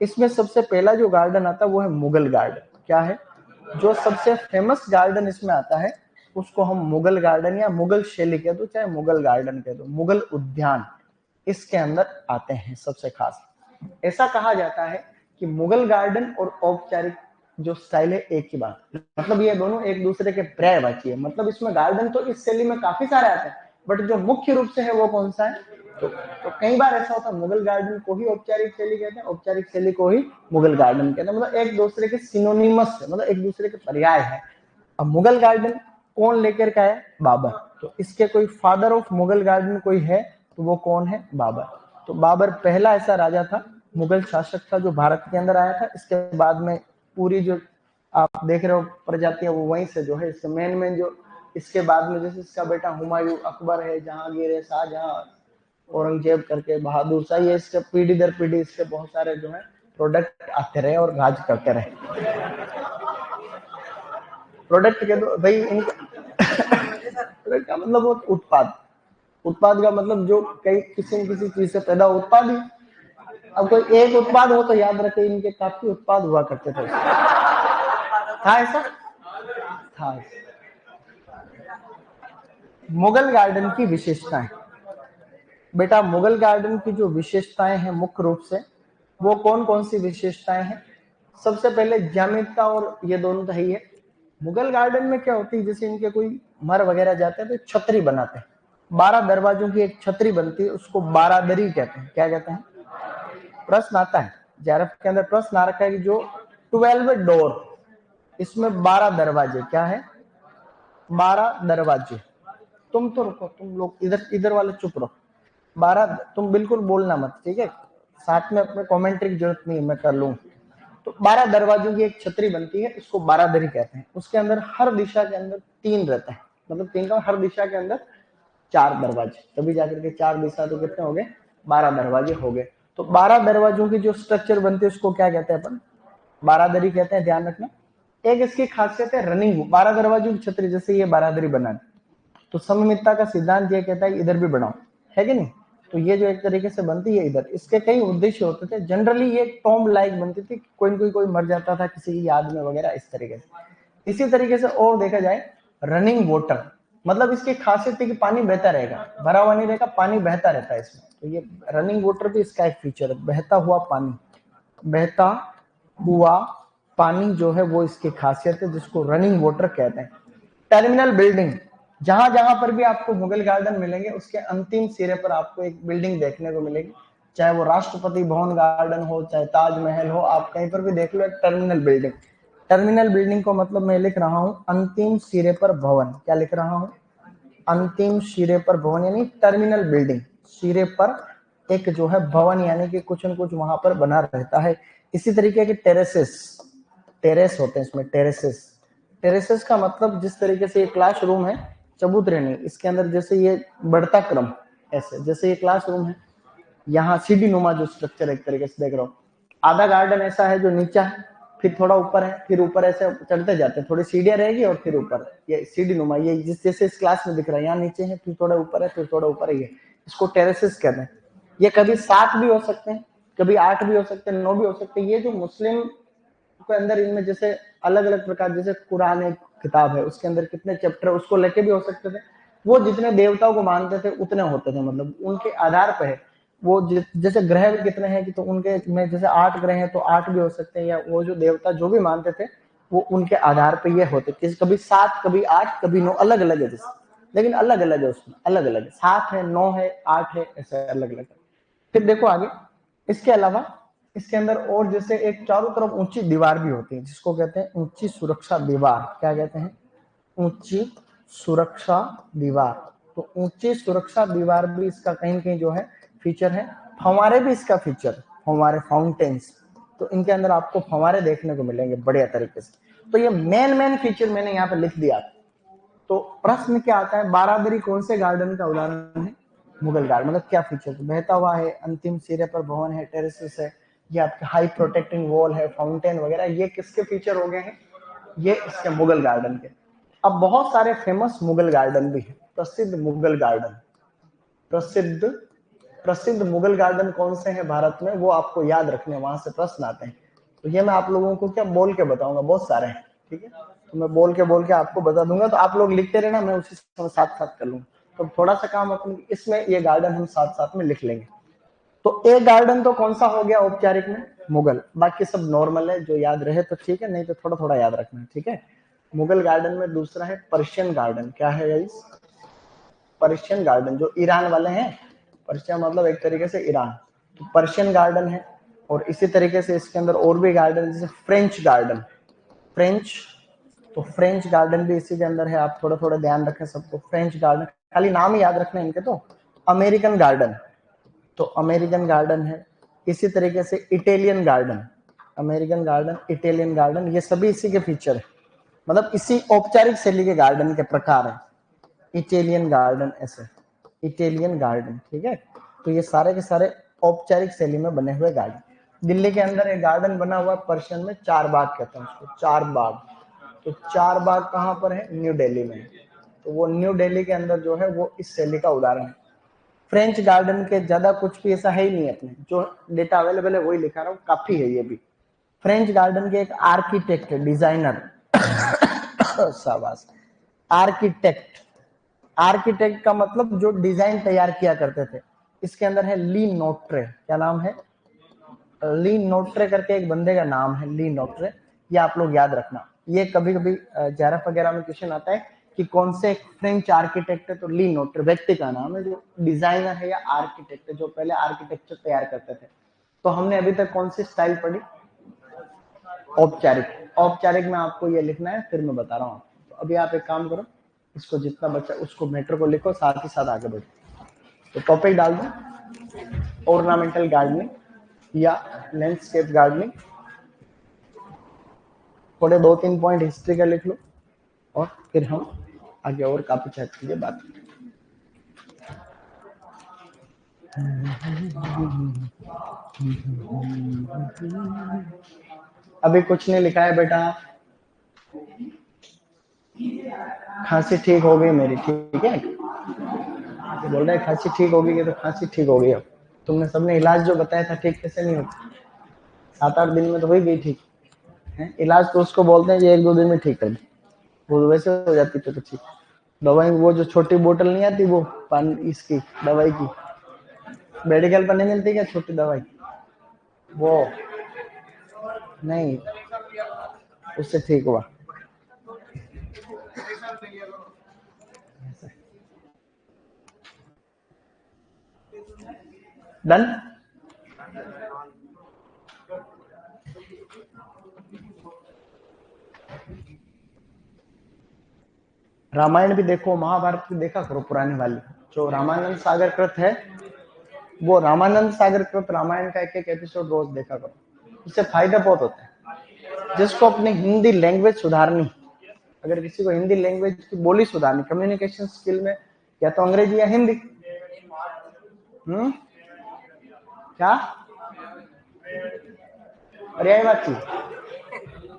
इसमें सबसे पहला जो गार्डन आता है वो है मुगल गार्डन। क्या है? जो सबसे फेमस गार्डन इसमें आता है उसको हम मुगल गार्डन या मुगल शैली कह दो, चाहे मुगल गार्डन कह दो, मुगल उद्यान इसके अंदर आते हैं सबसे खास। ऐसा कहा जाता है कि मुगल गार्डन और औपचारिक जो स्टाइल है एक ही बात, मतलब ये दोनों एक दूसरे के पर्यायवाची है। मतलब इसमें गार्डन तो इस शैली में काफी सारे आते हैं, बट जो मुख्य रूप से है वो कौन सा है? तो कई बार ऐसा होता है मुगल गार्डन को ही औपचारिक शैली कहते हैं, औपचारिक शैली को ही मुगल गार्डन कहते हैं। मतलब एक दूसरे के सिनोनिमस है, मतलब एक दूसरे के पर्याय है। अब मुगल गार्डन कौन लेकर का है? बाबर। तो इसके कोई फादर ऑफ मुगल गार्डन कोई है तो वो कौन है? बाबर। तो बाबर पहला ऐसा राजा था, मुगल शासक था जो भारत के अंदर आया था। इसके बाद में पूरी जो आप देख रहे हो प्रजातियां वो वहीं से जो है, इसके मेन जो इसके बाद में जैसे इसका बेटा हुमायूं, अकबर है, जहांगीर है, शाहजहां, औरंगजेब करके, बहादुर शाह, ये इसके पीढ़ी दर पीढ़ी इसके बहुत सारे जो है प्रोडक्ट आते रहे और राज करते रहे। प्रोडक्ट के दो भाई इनका प्रोडक्ट का मतलब वो उत्पाद, उत्पाद का मतलब जो कई किसी न किसी चीज से पैदा उत्पाद ही। अब कोई एक उत्पाद हो तो याद रखे इनके काफी उत्पाद हुआ करते थे। था ऐसा था। मुगल गार्डन की विशेषताएं, बेटा मुगल गार्डन की जो विशेषताएं हैं मुख्य रूप से वो कौन कौन सी विशेषताएं हैं? सबसे पहले ज्यामिति, और ये दोनों तो ही है। मुगल गार्डन में क्या होती है, जैसे इनके कोई मर वगैरह जाते हैं तो छतरी बनाते हैं, 12 दरवाजों की एक छतरी बनती है, उसको 12 दरी कहते हैं। क्या कहते हैं? प्रश्न आता है जेआरएफ के अंदर, प्रश्न आ रखा है कि जो 12 डोर, इसमें 12 दरवाजे। क्या है? 12 दरवाजे। तुम तो रुको, तुम लोग इधर इधर वाले चुप रहो। 12, तुम बिल्कुल बोलना मत, ठीक है? साथ में अपने कमेंट्री की जरूरत नहीं है, मैं कर लूं। तो 12 दरवाजों की एक छतरी बनती है, इसको बारादरी कहते हैं। उसके अंदर हर दिशा के अंदर 3 रहते हैं, मतलब 3 का हर दिशा के अंदर 4 दरवाजे, तभी जाकर के 4 दिशा तो कितने हो गए, 12 दरवाजे हो गए। तो 12 दरवाजों की जो स्ट्रक्चर बनती है उसको क्या कहते हैं अपन, बारादरी कहते हैं, ध्यान रखना। एक इसकी खासियत है रनिंग, 12 दरवाजों की छतरी जैसे ये बारादरी बना तो सममितता का सिद्धांत ये कहता है इधर भी बनाओ, है कि नहीं। तो ये जो एक तरीके से बनती है इधर, इसके कई उद्देश्य होते थे। जनरली ये टॉम्ब लाइक बनती थी, कोई मर जाता था किसी की याद में वगैरह, इस तरीके से। इसी तरीके से और देखा जाए रनिंग वाटर, मतलब इसकी खासियत है कि पानी बहता रहेगा, भरा हुआ नहीं रहेगा, पानी बहता रहता है इसमें। तो ये रनिंग वाटर भी इसका एक फीचर है, बहता हुआ पानी, बहता हुआ पानी जो है वो इसकी खासियत है, जिसको रनिंग वाटर कहते हैं। टर्मिनल बिल्डिंग, जहां जहां पर भी आपको मुगल गार्डन मिलेंगे उसके अंतिम सिरे पर आपको एक बिल्डिंग देखने को मिलेगी, चाहे वो राष्ट्रपति भवन गार्डन हो, चाहे ताजमहल हो, आप कहीं पर भी देख लो एक टर्मिनल बिल्डिंग। टर्मिनल बिल्डिंग को मतलब मैं लिख रहा हूं अंतिम सिरे पर भवन, क्या लिख रहा हूं, अंतिम सिरे पर भवन, यानी टर्मिनल बिल्डिंग, सिरे पर एक जो है भवन, यानी कि कुछ न कुछ वहां पर बना रहता है। इसी तरीके के टेरेसेस, टेरेस होते हैं इसमें, टेरेसेस। टेरेसेस का मतलब जिस तरीके से ये क्लासरूम है, चबूतरे नहीं, इसके अंदर जैसे ये बढ़ता क्रम, ऐसे जैसे ये क्लासरूम है, यहाँ सीढ़ी नुमा जो स्ट्रक्चर एक तरीके से देख रहा हूँ। आधा गार्डन ऐसा है जो नीचा है, फिर थोड़ा ऊपर है, फिर ऊपर ऐसे चढ़ते जाते हैं, थोड़ी सीढ़ियां रहेगी और फिर ऊपर, ये सीढ़ी नुमा, ये जिस जैसे इस क्लास में दिख रहा है, यहाँ नीचे है, फिर थोड़ा ऊपर है, फिर थोड़ा ऊपर है, ये इसको टेरेसेस कहते हैं। ये कभी 7 भी हो सकते हैं, कभी 8 भी हो सकते हैं, 9 भी हो सकते हैं। ये जो मुस्लिम के अंदर इनमें जैसे अलग अलग प्रकार, जैसे कुरान एक किताब है, उसके अंदर कितने चैप्टर उसको लेके भी हो सकते थे। वो जितने देवताओं को मानते थे उतने होते थे, मतलब उनके आधार पर है वो। जैसे ग्रह कितने हैं कि तो उनके में जैसे 8 ग्रह हैं तो 8 भी हो सकते हैं, या वो जो देवता जो भी मानते थे वो उनके आधार पे ये होते थे। कभी 7, कभी 8, कभी 9, अलग अलग है जैसे, लेकिन अलग अलग है, उसमें अलग अलग है, 7 है, 9 है, 8 है, ऐसे अलग अलग है। फिर देखो आगे, इसके अलावा इसके अंदर और जैसे एक चारों तरफ ऊंची दीवार भी होती है, जिसको कहते हैं ऊंची सुरक्षा दीवार, क्या कहते हैं, ऊंची सुरक्षा दीवार। तो ऊंची सुरक्षा दीवार भी इसका कहीं न कहीं जो है फीचर है। फव्वारे भी इसका फीचर, फव्वारे, फाउंटेन्स, तो इनके अंदर आपको फव्वारे देखने को मिलेंगे बढ़िया तरीके से। तो ये मेन फीचर मैंने यहाँ पे लिख दिया। तो प्रश्न क्या आता है, बारादरी कौन से गार्डन का उदाहरण है, मुगल गार्डन, मतलब क्या फीचर, बहता हुआ है, अंतिम सिरे पर भवन है, टेरेसेस है, ये आपके हाई प्रोटेक्टिंग वॉल है, फाउंटेन वगैरह, ये किसके फीचर हो गए हैं, ये इसके मुगल गार्डन के। अब बहुत सारे फेमस मुगल गार्डन भी हैं, प्रसिद्ध मुगल गार्डन, प्रसिद्ध प्रसिद्ध मुगल गार्डन कौन से हैं भारत में, वो आपको याद रखने, वहां से प्रश्न आते हैं। तो ये मैं आप लोगों को क्या बोल के बताऊंगा, बहुत सारे हैं, ठीक है, तो मैं बोल के आपको बता दूंगा, तो आप लोग लिखते रहना, मैं उसी साथ साथ कर लूंगा। तो थोड़ा सा काम अपन इसमें, ये गार्डन हम साथ साथ में लिख लेंगे। तो एक गार्डन तो कौन सा हो गया औपचारिक में, मुगल, बाकी सब नॉर्मल है, जो याद रहे तो ठीक है, नहीं तो थोड़ा थोड़ा याद रखना है, ठीक है। मुगल गार्डन में दूसरा है पर्शियन गार्डन, क्या है गाइस, पर्शियन गार्डन, जो ईरान वाले हैं, पर्शियन मतलब एक तरीके से ईरान, तो पर्शियन गार्डन है। और इसी तरीके से इसके अंदर और भी गार्डन, जैसे फ्रेंच गार्डन, फ्रेंच, तो फ्रेंच गार्डन भी इसी के अंदर है, आप थोड़ा थोड़ा ध्यान रखें सबको, फ्रेंच गार्डन, खाली नाम ही याद रखना इनके। तो अमेरिकन गार्डन, तो अमेरिकन गार्डन है। इसी तरीके से Italian garden, American garden, Italian garden, ये सभी इसी के फीचर है, मतलब इसी औपचारिक शैली के गार्डन के प्रकार है। इटालियन गार्डन, ऐसे इटालियन गार्डन, ठीक है। तो ये सारे के सारे औपचारिक शैली में बने हुए गार्डन। दिल्ली के अंदर एक गार्डन बना हुआ है पर्शियन में, 4 बाग कहते हैं उसको, 4 बाग। तो 4 बाग कहाँ पर है, न्यू दिल्ली में। तो वो न्यू दिल्ली के अंदर जो है वो इस शैली का उदाहरण है। फ्रेंच गार्डन के ज्यादा कुछ भी ऐसा है ही नहीं, अपने जो डेटा अवेलेबल है वही लिखा रहा हूँ, काफी है ये भी। फ्रेंच गार्डन के एक आर्किटेक्ट, डिजाइनर, शाबाश, आर्किटेक्ट, आर्किटेक्ट का मतलब जो डिजाइन तैयार किया करते थे। इसके अंदर है ली नोट्रे, क्या नाम है, ली नोट्रे करके एक बंदे का नाम है, ली नोट्रे, ये आप लोग याद रखना। ये कभी कभी जेआरएफ वगैरह में क्वेश्चन आता है कि कौन से फ्रेंच आर्किटेक्ट है, तो ली नोट्रे व्यक्ति का नाम है, जो डिजाइनर है या आर्किटेक्ट है, जो पहले आर्किटेक्चर तैयार करते थे। तो हमने अभी तक कौन सी स्टाइल पढ़ी, औपचारिक। औपचारिक में आपको ये लिखना है, फिर मैं बता रहा हूँ। तो अभी आप एक काम करो, इसको जितना बचा उसको मैटर को लिखो, साथ ही साथ आगे बढ़ो। तो टॉपिक डाल दो, ऑर्नामेंटल गार्डनिंग या लैंडस्केप गार्डनिंग, थोड़े 2-3 पॉइंट हिस्ट्री का लिख लो और फिर हम आगे और काफी चैप्टर की बात करें। अभी कुछ नहीं लिखा है बेटा, खांसी ठीक हो गई मेरी, ठीक है, बोल रहे खांसी ठीक होगी कि तो खांसी ठीक हो गई। अब तुमने सबने इलाज जो बताया था ठीक कैसे नहीं होता, 7-8 दिन में तो हो ही गई ठीक है। इलाज तो उसको बोलते हैं ये 1-2 दिन में ठीक कर दे, वो वैसे हो जाती तो ठीक। दवाई वो जो छोटी बोतल नहीं आती वो पानी इसकी दवाई की, मेडिकल पर नहीं मिलती क्या छोटी दवाई, वो नहीं, उससे ठीक हुआ। डन। रामायण भी देखो, महाभारत भी देखा करो, पुरानी वाली जो रामानंद सागर कृत है, वो रामानंद सागर कृत रामायण का एक एपिसोड रोज देखा करो, उससे फायदा बहुत होता है। जिसको अपनी हिंदी लैंग्वेज सुधारनी, अगर किसी को हिंदी लैंग्वेज की बोली सुधारनी, कम्युनिकेशन स्किल में, या तो अंग्रेजी या हिंदी। क्या पर्यायवाची,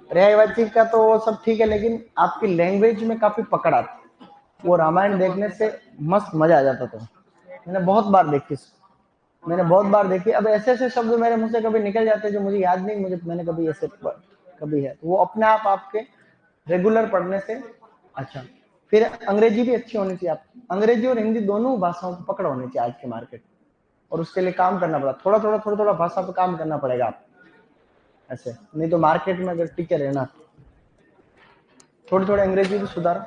पर्यायवाची का तो वो सब ठीक है, लेकिन आपकी लैंग्वेज में काफी पकड़ आती, वो रामायण देखने से मस्त मजा आ जाता था। मैंने बहुत बार देखी, मैंने बहुत बार देखी। अब ऐसे ऐसे शब्द मेरे मुंह से कभी निकल जाते हैं जो मुझे याद नहीं, मुझे मैंने कभी ऐसे कभी है, वो अपने आप आपके रेगुलर पढ़ने से। अच्छा, फिर अंग्रेजी भी अच्छी होनी चाहिए, आप अंग्रेजी और हिंदी दोनों भाषाओं को पकड़ होनी चाहिए आज के मार्केट, और उसके लिए काम करना पड़ा, थोड़ा थोड़ा भाषा पे काम करना पड़ेगा आप, ऐसे नहीं तो मार्केट में अगर टिके रहना, थोड़ी अंग्रेजी भी सुधारो।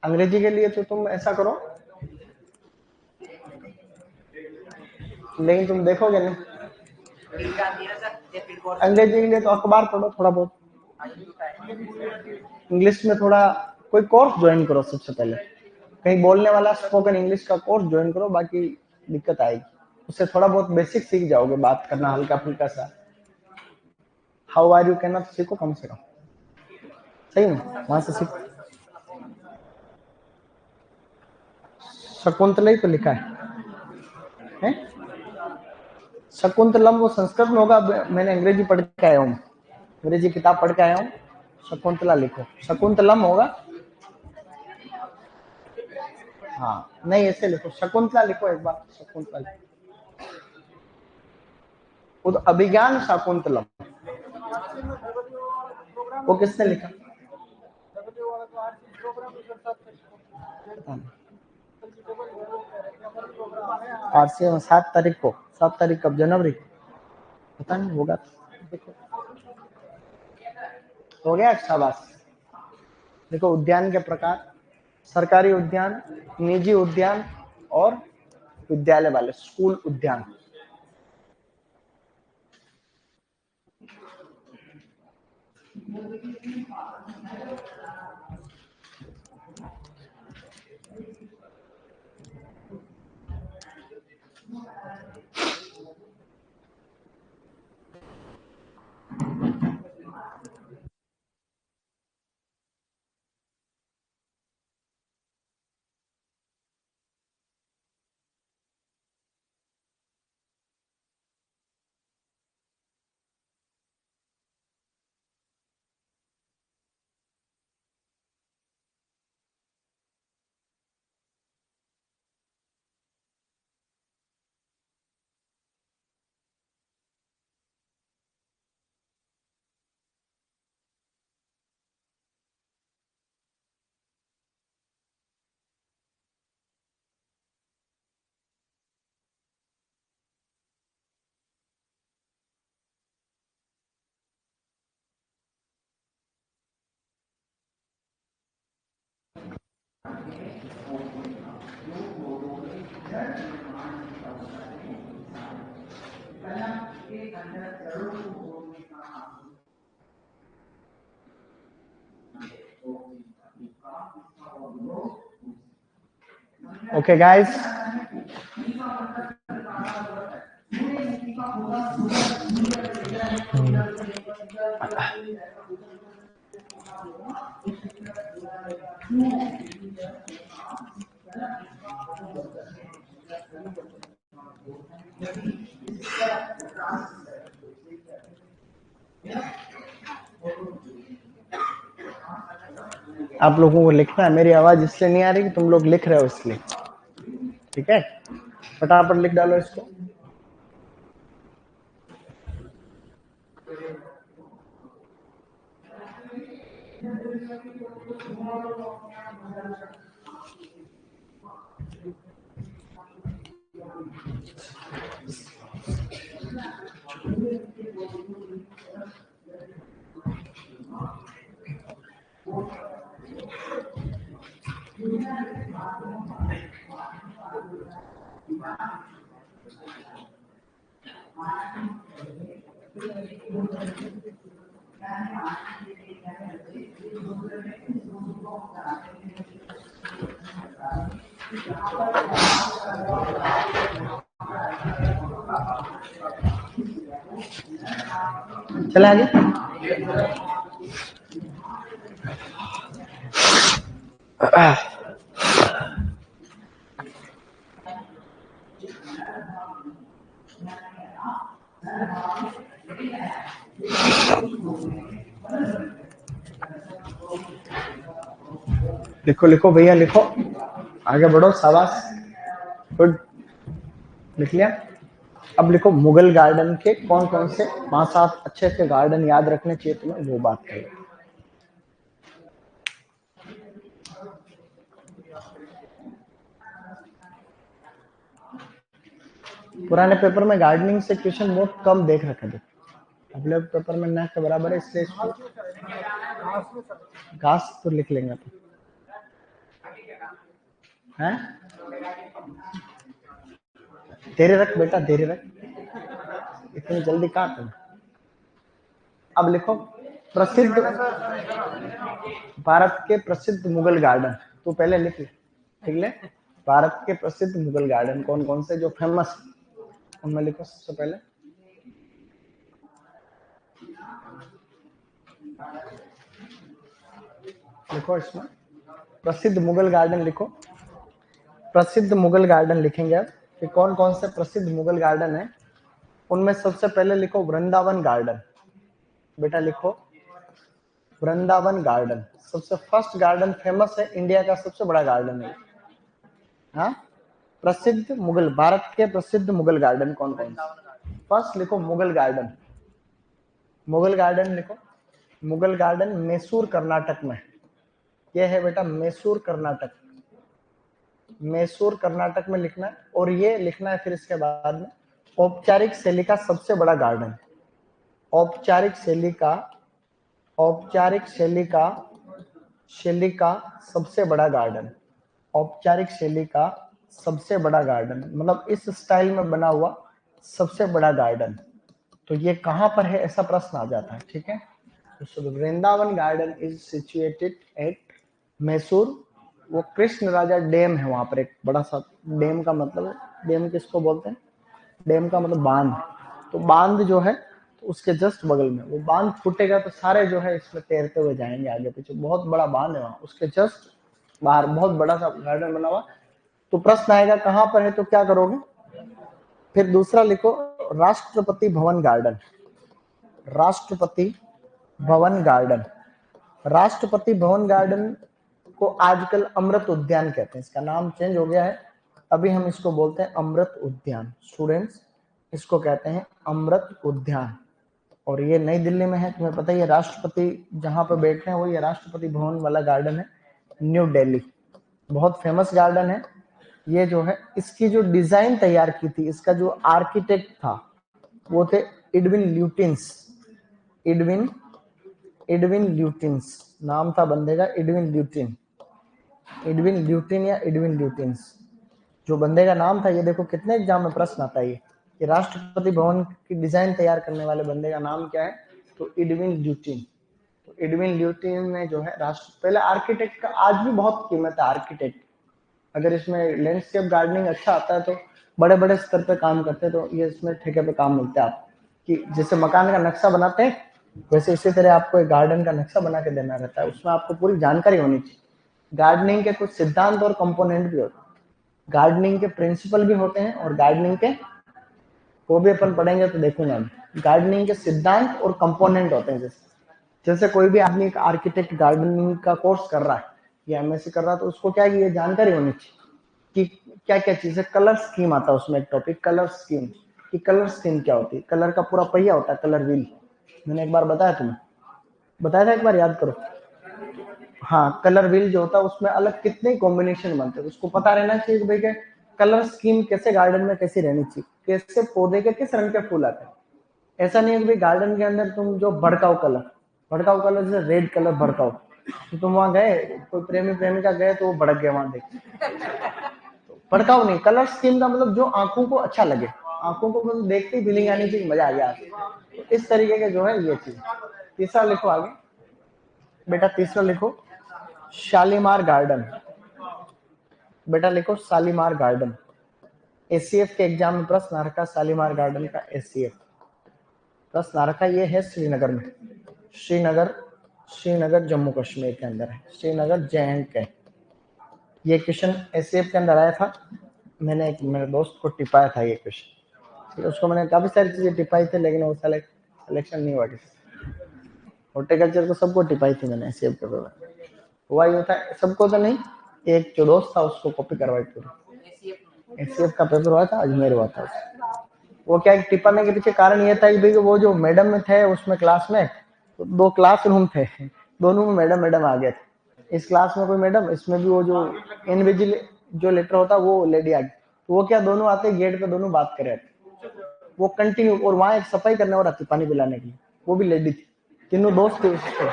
अंग्रेजी के लिए तो तुम ऐसा करो, लेकिन तुम देखोगे नहीं, अंग्रेजी के लिए तो अखबार पढ़ो थोड़ा बहुत, इंग्लिश में थोड़ा कोई कोर्स ज्वाइन करो सबसे पहले, कहीं बोलने वाला स्पोकन इंग्लिश का कोर्स ज्वाइन करो, बाकी दिक्कत आएगी, उससे थोड़ा बहुत बेसिक सीख जाओगे, बात करना हल्का फुल्का सा, हाउ आर यू कहना तो सीखो कम से कम, सही में वहां से सीखो। शकुंतला ही तो लिखा है? शकुंतलम वो संस्कृत में होगा, मैंने अंग्रेजी पढ़ के आया हूँ, अंग्रेजी किताब पढ़ के आया हूँ। शकुंतला लिखो, शकुंतलम होगा, हाँ नहीं ऐसे लिखो, शकुंतला लिखो एक बार, शकुंतला लिखो। वो तो अभिज्ञान शकुंतलम, वो किसने लिखा? आज से 7 तारीख को, 7 तारीख कब, जनवरी, पता नहीं होगा, देखो हो गया। शाबाश। देखो उद्यान के प्रकार, सरकारी उद्यान, निजी उद्यान और विद्यालय वाले स्कूल उद्यान। Okay guys, आप लोगों को लिखना है, मेरी आवाज इसलिए नहीं आ रही कि तुम लोग लिख रहे हो इसलिए, ठीक है? फटाफट लिख डालो इसको। चला आगे। लिखो लिखो भैया लिखो, आगे बढ़ो, शाबाश, गुड, लिख लिया। अब लिखो मुगल गार्डन के कौन कौन से 5-7 अच्छे अच्छे गार्डन याद रखने चाहिए तुम्हें, वो बात करो। पुराने पेपर में गार्डनिंग से क्वेश्चन बहुत कम देख रखे थे, अगले पेपर में न के बराबर है, इसलिए इसको घास तो लिख लेंगे अपन, हैं? धीरे रख बेटा, धीरे रख, इतनी जल्दी कहाँ तुम। अब लिखो प्रसिद्ध, भारत के प्रसिद्ध मुगल गार्डन, तू पहले लिख ले, ठीक है? भारत के प्रसिद्ध मुगल गार्डन कौन कौन से जो फेमस, उनमें लिखो सबसे पहले। लिखो इसमें प्रसिद्ध मुगल गार्डन लिखो, प्रसिद्ध मुगल गार्डन लिखेंगे अब कि कौन कौन से प्रसिद्ध मुगल गार्डन है। उनमें सबसे पहले लिखो वृंदावन गार्डन, बेटा लिखो वृंदावन गार्डन, सबसे फर्स्ट गार्डन, फेमस है, इंडिया का सबसे बड़ा गार्डन है। हाँ, प्रसिद्ध मुगल, भारत के प्रसिद्ध मुगल गार्डन कौन कौन से? फर्स्ट लिखो मुगल गार्डन, मुगल गार्डन लिखो, मुगल गार्डन मैसूर कर्नाटक में, यह है बेटा मैसूर कर्नाटक, मैसूर कर्नाटक में लिखना है। और ये लिखना है फिर इसके बाद में औपचारिक शैली का सबसे बड़ा गार्डन, औपचारिक शैली का, औपचारिक शैली का सबसे बड़ा गार्डन, औपचारिक शैली का सबसे बड़ा गार्डन, मतलब इस स्टाइल में बना हुआ सबसे बड़ा गार्डन, तो ये कहां पर है ऐसा प्रश्न आ जाता है, ठीक है? तो Vrindavan garden is situated at Mysore, वो कृष्ण राजा डैम है वहां पर, एक बड़ा सा डैम का मतलब, डैम किसको बोलते हैं? डैम का मतलब बांध, तो बांध जो है तो उसके जस्ट बगल में, वो बांध फूटेगा तो सारे जो है इसमें तैरते हुए जाएंगे आगे पीछे, बहुत बड़ा बांध है वहां, उसके जस्ट बाहर बहुत बड़ा सा गार्डन बना हुआ। तो प्रश्न आएगा कहां पर है, तो क्या करोगे? फिर दूसरा लिखो Rashtrapati Bhavan garden, Rashtrapati Bhavan garden, Rashtrapati Bhavan garden को आजकल अमृत उद्यान कहते हैं, इसका नाम चेंज हो गया है, अभी हम इसको बोलते हैं अमृत उद्यान, स्टूडेंट्स इसको कहते हैं अमृत उद्यान। और ये नई दिल्ली में है, तुम्हें पता ही है, राष्ट्रपति जहां पर बैठे हैं वो ये राष्ट्रपति भवन वाला गार्डन है, न्यू दिल्ली, बहुत फेमस गार्डन है ये जो है। इसकी जो डिजाइन तैयार की थी, इसका जो आर्किटेक्ट था वो थे एडविन ल्यूटिन्स, एडविन ल्यूटिन्स नाम था बंदे का, एडविन ल्यूटिन, एडविन ल्यूटिन या एडविन ल्यूटिन्स जो बंदे का नाम था। ये देखो कितने एग्जाम में प्रश्न आता है, ये राष्ट्रपति भवन की डिजाइन तैयार करने वाले बंदे का नाम क्या है, तो एडविन ल्यूटिन। तो एडविन ल्यूटिन ने जो है पहले आर्किटेक्ट का आज भी बहुत कीमत है, आर्किटेक्ट अगर इसमें लैंडस्केप गार्डनिंग अच्छा आता है तो बड़े बड़े स्तर पे काम करते हैं, तो ये इसमें ठेके पे काम मिलता है आप, कि जैसे मकान का नक्शा बनाते हैं वैसे इसी तरह आपको एक गार्डन का नक्शा बना के देना रहता है, उसमें आपको पूरी जानकारी होनी चाहिए। गार्डनिंग के कुछ सिद्धांत और कंपोनेंट भी होते हैं, गार्डनिंग के प्रिंसिपल भी होते हैं और गार्डनिंग के वो भी अपन पढ़ेंगे तो देखूंगा मैं। गार्डनिंग के सिद्धांत और कंपोनेंट होते हैं, जैसे जैसे कोई भी आदमी एक आर्किटेक्ट गार्डनिंग का कोर्स कर रहा है या एमएससी कर रहा है, तो उसको क्या ये जानकारी होनी चाहिए कि क्या क्या चीजें, कलर स्कीम आता है उसमें एक टॉपिक, कलर स्कीम, कि कलर स्कीम क्या होती है। कलर का पूरा पहिया होता है, कलर व्हील, मैंने एक बार बताया तुम्हें, बताया था एक बार, याद करो। हाँ, कलर व्हील जो होता है उसमें अलग कितने कॉम्बिनेशन बनते हैं, उसको पता रहना चाहिए कि भाई कलर स्कीम कैसे गार्डन में कैसी रहनी चाहिए, कैसे पौधे के किस रंग के फूल आते हैं। ऐसा नहीं है कि भाई गार्डन के अंदर तुम जो भड़काऊ कलर जैसे रेड कलर भड़काऊ, तो तुम वहां गए, कोई प्रेमी प्रेमिका गए तो वो भड़क गए वहां देख। भड़काऊ नहीं, कलर स्कीम का मतलब जो आंखों को अच्छा लगे, आंखों को मतलब देखते ही फीलिंग आनी चाहिए, मजा आ गया। तो इस तरीके के जो है ये चीज। तीसरा लिखो आगे बेटा, तीसरा लिखो शालीमार गार्डन। बेटा लिखो शालीमार गार्डन। एससीएफ के एग्जाम में प्रश्न आ रखा शालीमार गार्डन का, एससीएफ प्रश्न आ रखा, ये है श्रीनगर में, श्रीनगर, श्रीनगर जम्मू कश्मीर के अंदर है, श्रीनगर जे.एंड.के का है। ये क्वेश्चन एससीएफ के अंदर आया था, मैंने एक मेरे दोस्त को टिपाया था ये क्वेश्चन, उसको मैंने काफी सारी चीजें टिपाई थी लेकिन वो सिलेक्शन नहीं हुआ। हॉर्टिकल्चर को सबको टिपाई थी मैंने एससीएफ के पेपर, हुआ ही होता है सबको तो नहीं, एक जो दोस्त था उसको कॉपी करवाई थी। एससीएफ का पेपर हुआ था, अजमेर हुआ था। वो क्या टिपाने के पीछे कारण ये था कि भाई वो जो मैडम में थे उसमें क्लास में, तो 2 क्लासरूम थे, दोनों में मैडम मैडम आ गए थे। इस क्लास में कोई मैडम, इसमें भी वो जो इनविजिल जो लेटर होता वो लेडी आ गई, तो वो क्या दोनों आते गेट पे, दोनों बात कर रहे थे, वो कंटिन्यू। और वहां एक सफाई करने वाला थी पानी पिलाने के लिए, वो भी लेडी थी, तीनों दोस्त थे उसको,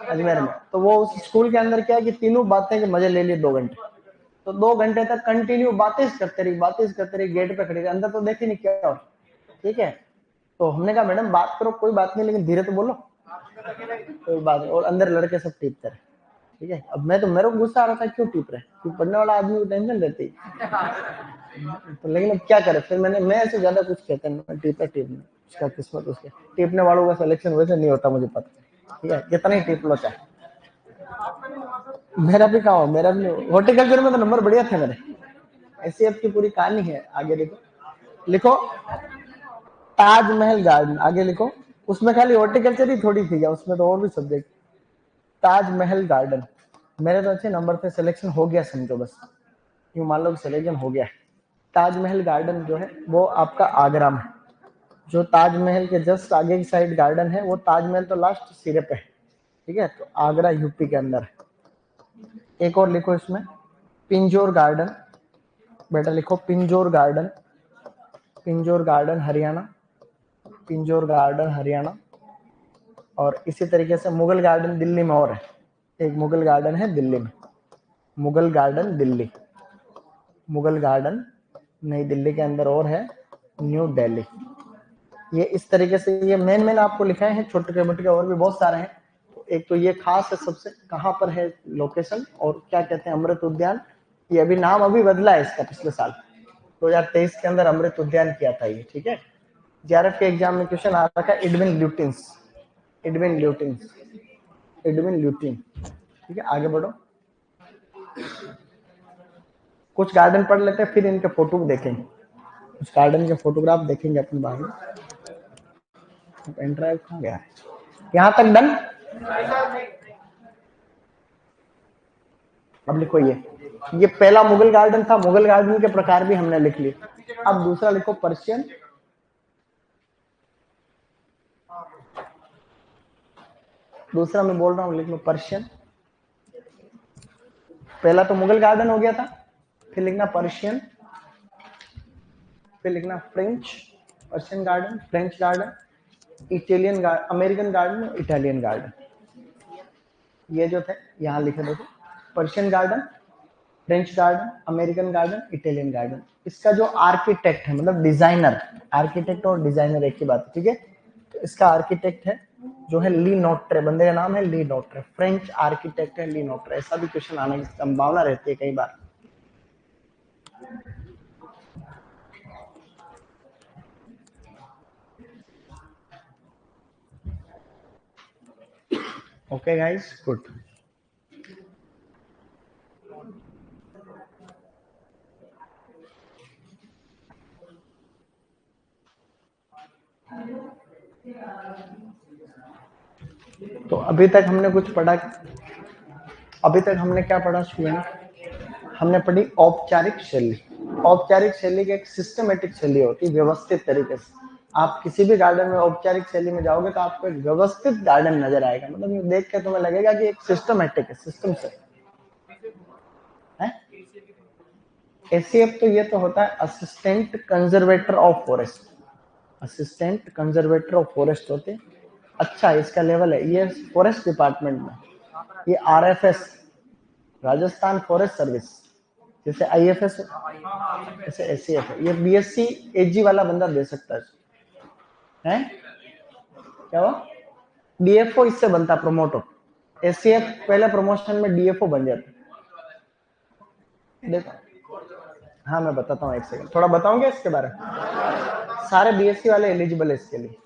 अजमेर में। तो वो उस स्कूल के अंदर क्या है कि तीनों बातें के मजे ले लिए 2 घंटे, तो 2 घंटे तक कंटिन्यू बातें करते रही, गेट पे खड़ी रही, अंदर तो देखी नहीं क्या हो। ठीक है, तो हमने कहा मैडम बात करो, कोई बात नहीं लेकिन धीरे तो बोलो, कोई बात नहीं। और अंदर लड़के सब टीपते रहे। ठीक है, अब मैं तो, मेरे को गुस्सा आ रहा था, क्यों टीप रहे, क्यों पढ़ने वाला आदमी को टेंशन रहती तो, लेकिन अब क्या करे, फिर मैं ऐसे ज्यादा कुछ कहता नहीं, टीपने उसका किस्मत, उसके टीपने वालों का सिलेक्शन वैसे नहीं होता मुझे पता। ठीक है, कितना ही टीप लो चाहे। मेरा भी कहा, मेरा भी हॉर्टिकल्चर में तो नंबर बढ़िया थे मेरे। ऐसी आपकी पूरी कहानी है, आगे देखो, लिखो ताजमहल गार्डन, आगे लिखो। उसमें खाली हॉर्टिकल्चर ही थोड़ी थी क्या, उसमें तो और भी सब्जेक्ट। ताजमहल गार्डन, मेरे तो अच्छे नंबर पे सिलेक्शन हो गया समझो, बस यूं मान लो सिलेक्शन हो गया। ताजमहल गार्डन जो है वो आपका आगरा में, जो ताजमहल के जस्ट आगे की साइड गार्डन है, वो ताजमहल तो लास्ट सिरे पे है। ठीक है, तो आगरा यूपी के अंदर है। एक और लिखो इसमें पिंजौर गार्डन, बेटा लिखो Pinjore garden, Pinjore garden Haryana, Pinjore garden Haryana. और इसी तरीके से मुगल गार्डन दिल्ली में और है, एक मुगल गार्डन है दिल्ली में, मुगल गार्डन दिल्ली, मुगल गार्डन नई दिल्ली के अंदर और है, न्यू दिल्ली। ये इस तरीके से ये मेन मेन आपको लिखाए हैं, छोटे मोटे और भी बहुत सारे हैं। तो एक तो ये खास है सबसे, कहाँ पर है लोकेशन, और क्या कहते हैं अमृत उद्यान। ये अभी नाम अभी बदला है इसका, पिछले साल 2023 के अंदर अमृत उद्यान किया था ये। ठीक है, जेआरएफ के एग्जाम में क्वेश्चन आ रखा है एडविन ल्यूटिन्स, एडविन ल्यूटिन्स, एडविन ल्यूटिन। ठीक है, आगे बढ़ो, कुछ गार्डन पढ़ लेते हैं फिर इनके फोटो देखेंगे, कुछ गार्डन के फोटोग्राफ देखेंगे अपन बाद में। पेन ड्राइव कहाँ गया है, यहाँ तक डन। अब लिखो ये पहला मुगल गार्डन था, मुगल गार्डन के प्रकार भी हमने लिख लिए। अब दूसरा लिखो पर्शियन, दूसरा मैं बोल रहा हूँ लिख लो पर्शियन। पहला तो मुगल गार्डन हो गया था, फिर लिखना पर्शियन, फिर लिखना French, Persian garden, French garden, Italian garden, American garden, Italian garden. ये जो थे यहाँ लिखे देखो, Persian garden, French garden, American garden, Italian garden. इसका जो आर्किटेक्ट है, मतलब डिजाइनर, आर्किटेक्ट और डिजाइनर एक ही बात है। ठीक है, तो इसका आर्किटेक्ट है जो है ली नोट्रे, बंदे का नाम है ली नोट्रे, फ्रेंच आर्किटेक्ट है ली नोट्रे। ऐसा भी क्वेश्चन आने की संभावना रहती है कई बार। Okay guys, good. तो अभी तक हमने कुछ पढ़ा, अभी तक हमने क्या पढ़ा स्टूडेंट? हमने पढ़ी औपचारिक शैली। औपचारिक शैली की एक सिस्टमेटिक शैली होती है, व्यवस्थित तरीके से। आप किसी भी गार्डन में औपचारिक शैली में जाओगे तो आपको एक व्यवस्थित गार्डन नजर आएगा, मतलब ये देख के तुम्हें लगेगा कि एक सिस्टमेटिक है, सिस्टम से है। एसीएफ तो ये तो होता है assistant conservator of forest, assistant conservator of forest होते हैं। अच्छा, इसका लेवल है ये फॉरेस्ट डिपार्टमेंट में। ये आरएफएस, राजस्थान फॉरेस्ट सर्विस, जैसे आईएफएस जैसे एसीएफ है। ये बीएससी एजी वाला बंदा दे सकता है। क्या हुआ? डीएफओ इससे बनता प्रमोटर। एसीएफ पहले प्रमोशन में डीएफओ बन जाता। देखो, हाँ मैं बताता हूँ, एक सेकंड थोड़ा बताऊंगा इसके बारे में। सारे बीएससी वाले एलिजिबल है इसके लिए।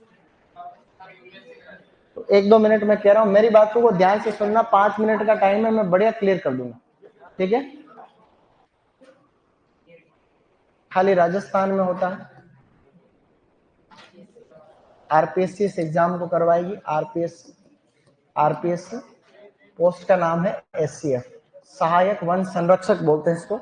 तो 1-2 मिनट में कह रहा हूँ, मेरी बातों को ध्यान से सुनना। 5 मिनट का टाइम है, मैं बढ़िया क्लियर कर दूंगा, ठीक है? खाली राजस्थान में होता है। आरपीएससी इस एग्जाम को करवाएगी। आरपीएससी पोस्ट का नाम है एससीएफ, सहायक वन संरक्षक बोलते हैं इसको,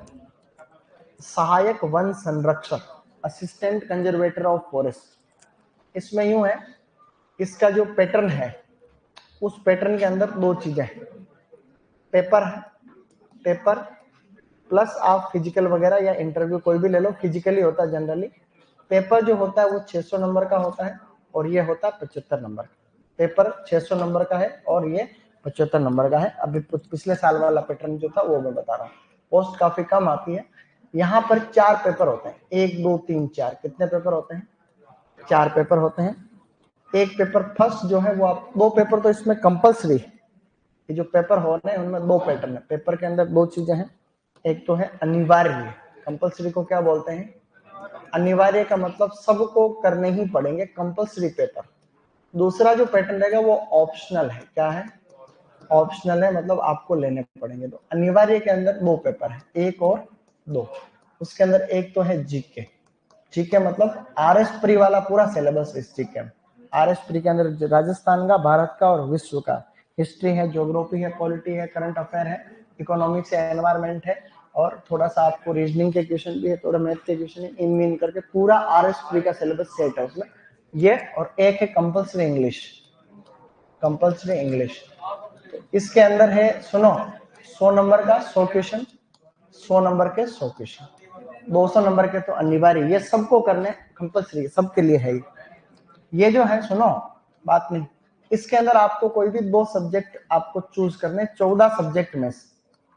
सहायक वन संरक्षक, असिस्टेंट कंजर्वेटर ऑफ फॉरेस्ट। इसमें यूं है, इसका जो पैटर्न है, उस पैटर्न के अंदर दो चीजें हैं। पेपर है, पेपर प्लस आप फिजिकल वगैरह या इंटरव्यू कोई भी ले लो, फिजिकली होता है जनरली। पेपर जो होता है वो 600 नंबर का होता है और ये होता है 75 नंबर का। पेपर 600 नंबर का है और ये 75 नंबर का है। अभी पिछले साल वाला पैटर्न जो था वो मैं बता रहा हूँ। पोस्ट काफी कम आती है। यहाँ पर 4 पेपर होते हैं, 1 2 3 4। कितने पेपर होते हैं? 4 पेपर होते हैं। एक पेपर फर्स्ट जो है वो आप, 2 पेपर तो इसमें कंपलसरी है। ये जो पेपर हो रहे हैं उनमें 2 पैटर्न है। पेपर के अंदर 2 चीजें हैं। एक तो है अनिवार्य, कंपलसरी को क्या बोलते हैं? अनिवार्य का मतलब सबको करने ही पड़ेंगे, कंपलसरी पेपर। दूसरा जो पैटर्न रहेगा वो ऑप्शनल है। क्या है? ऑप्शनल है, मतलब आपको लेने पड़ेंगे। तो अनिवार्य के अंदर 2 पेपर है, 1 और 2। उसके अंदर एक तो है जीके। जीके मतलब आरएस प्री वाला पूरा सिलेबस इस जीके में। आरएस प्री के अंदर राजस्थान का, भारत का और विश्व का हिस्ट्री है, ज्योग्राफी है, पॉलिटी है, करंट अफेयर है, इकोनॉमिक्स है, एनवायरमेंट है, और थोड़ा सा आपको रीजनिंग के क्वेश्चन भी है, थोड़ा मैथ के क्वेश्चन है। इन मीन करके पूरा आरएस प्री का सिलेबस सेट है उसमें ये। और एक है कंपल्सरी इंग्लिश, कंपल्सरी इंग्लिश। इसके अंदर है, सुनो, 100 नंबर का 100 क्वेश्चन, 100 नंबर के 100 क्वेश्चन, 200 नंबर के तो अनिवार्य, ये सबको करने कंपल्सरी, सबके लिए है। ये जो है, सुनो बात नहीं, इसके अंदर आपको कोई भी 2 सब्जेक्ट आपको चूज करने, 14 सब्जेक्ट में से।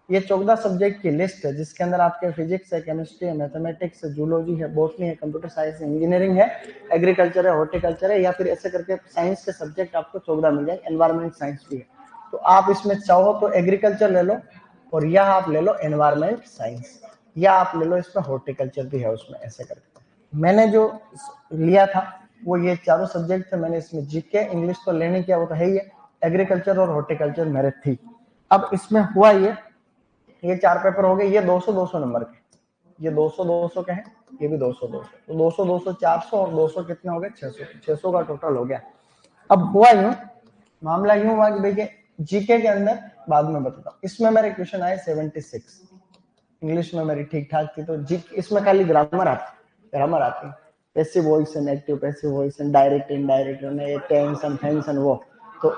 ये 14 सब्जेक्ट की लिस्ट है, जिसके अंदर आपके फिजिक्स है, केमिस्ट्री है, मैथमेटिक्स है, जूलॉजी है, बॉटनी है, कंप्यूटर साइंस है, इंजीनियरिंग है, एग्रीकल्चर है, हॉर्टिकल्चर है, या फिर ऐसे करके साइंस के सब्जेक्ट आपको 14 मिल जाए। एनवायरमेंट साइंस भी है। तो आप इसमें चाहो तो एग्रीकल्चर ले लो, और या आप ले लो एनवायरमेंट साइंस, या आप ले लो इसमें हॉर्टिकल्चर भी है उसमें, ऐसे करके। मैंने जो लिया था वो ये चारों सब्जेक्ट थे। मैंने इसमें जीके, इंग्लिश तो लेने किया, वो तो है ही है, एग्रीकल्चर और हॉर्टिकल्चर मेरे थी। अब इसमें हुआ ये 4 पेपर हो गए, ये 200-200 नंबर के, ये 200-200 के हैं, ये भी 200-200, तो 200-200 400 और 200 कितने हो गए? 600, 600 का टोटल हो गया। अब हुआ यूं, मामला यूं हुआ कि देखिए जीके के अंदर बाद में बताता हूँ। इसमें मेरे क्वेश्चन आए 76, इंग्लिश में मेरी ठीक ठाक थी। तो जी इसमें खाली ग्रामर आती, passive voice and active passive voice and direct indirect, tense and fence and वो। तो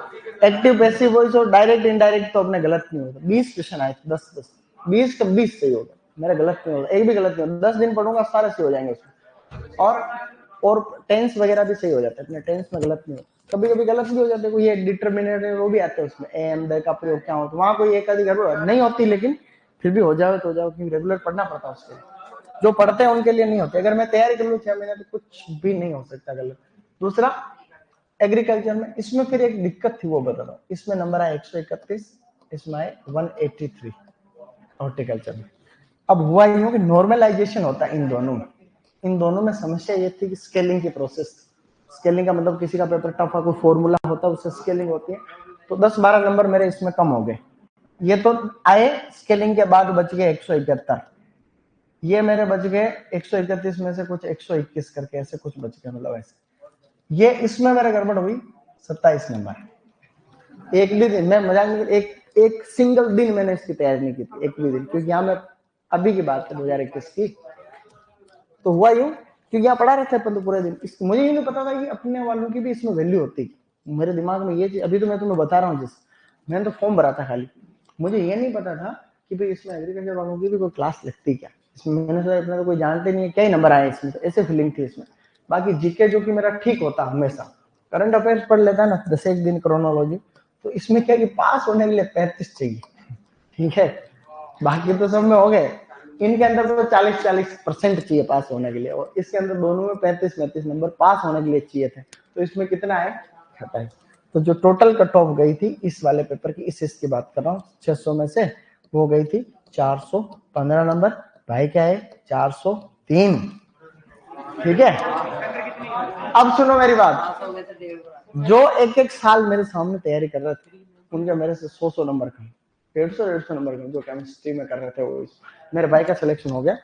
एक्टिव पैसिव वॉइस और डायरेक्ट इनडायरेक्ट तो अपने गलत नहीं होता। 20 क्वेश्चन आए थे, 10 20 का 20 सही होगा, मेरा गलत नहीं होगा, एक भी गलत नहीं होगा। 10 दिन पढ़ूंगा सारे सही हो जाएंगे उसमें। और टेंस वगैरह भी सही हो जाता है, अपने टेंस में गलत नहीं होता। कभी कभी गलत भी हो जाते हैं, कोई डिटरमिनेटर वो भी आते हैं उसमें, एम द का प्रयोग क्या होता है, वहां कोई एक आधी गड़बड़ नहीं होती, लेकिन फिर भी हो जाए तो हो जाओ, क्योंकि रेगुलर पढ़ना पड़ता है उसके लिए। जो पढ़ते हैं उनके लिए नहीं होते। अगर मैं तैयारी कर लूँ 6 महीने तो कुछ भी नहीं हो सकता गलत। दूसरा एग्रीकल्चर में, इसमें फिर एक दिक्कत थी, वो बता रहा हूँ। इसमें नंबर आए 131, इसमें आए 183 हॉर्टिकल्चर में। अब हुआ यूं कि नॉर्मलाइजेशन होता है इन दोनों में समस्या ये थी कि स्केलिंग की प्रोसेस। स्केलिंग का मतलब किसी का पेपर टफ है, कोई फॉर्मूला होता है, उससे स्केलिंग होती है। तो 10-12 नंबर मेरे इसमें कम हो गए। ये तो आए स्केलिंग के बाद बच गए 171, ये मेरे बच गए 131 में से कुछ 121 करके ऐसे कुछ बच गए, मतलब ऐसे। ये इसमें मेरा गड़बड़ हुई 27 नंबर। एक भी दिन मैं मजाक नहीं, एक सिंगल दिन मैंने इसकी तैयारी नहीं की थी, एक भी दिन, क्योंकि यहाँ मैं अभी की बात है 2021 की। तो हुआ यूं क्योंकि यहाँ पढ़ा रहे थे अपन तो पूरे दिन, मुझे ये नहीं पता था कि अपने वालों की भी इसमें वैल्यू होती है। मेरे दिमाग में ये चीज अभी तो मैं तुम्हें बता रहा हूँ, जिस मैंने तो फॉर्म भरा था खाली, मुझे ये नहीं पता था कि भाई इसमें एग्रीकल्चर वालों की भी कोई क्लास लगती क्या। इसमें मैंने सोचा इतना तो कोई जानते नहीं है, क्या ही नंबर आए इसमें, तो ऐसे फीलिंग थी इसमें। बाकी जीके जो कि मेरा ठीक होता हमेशा, करंट अफेयर्स पढ़ लेता ना 10 एक दिन क्रोनोलॉजी, तो इसमें क्या कि पास होने के लिए 35 चाहिए, ठीक है। बाकी तो सब में हो गए, इनके अंदर तो 40% चाहिए पास होने के लिए, और इसके अंदर दोनों में 35 नंबर पास होने के लिए चाहिए थे। तो इसमें कितना है 27। तो जो टोटल कट ऑफ गई थी इस वाले पेपर की, इस की बात कर रहा हूँ 600 में से, वो गई थी 415 नंबर। भाई क्या है 403, ठीक है। अब सुनो मेरी बात, जो एक एक साल मेरे सामने तैयारी कर रहे थे उनके मेरे से 100 नंबर कम, 150 नंबर कम। जो केमिस्ट्री में कर रहे थे वो, मेरे भाई का सिलेक्शन हो गया,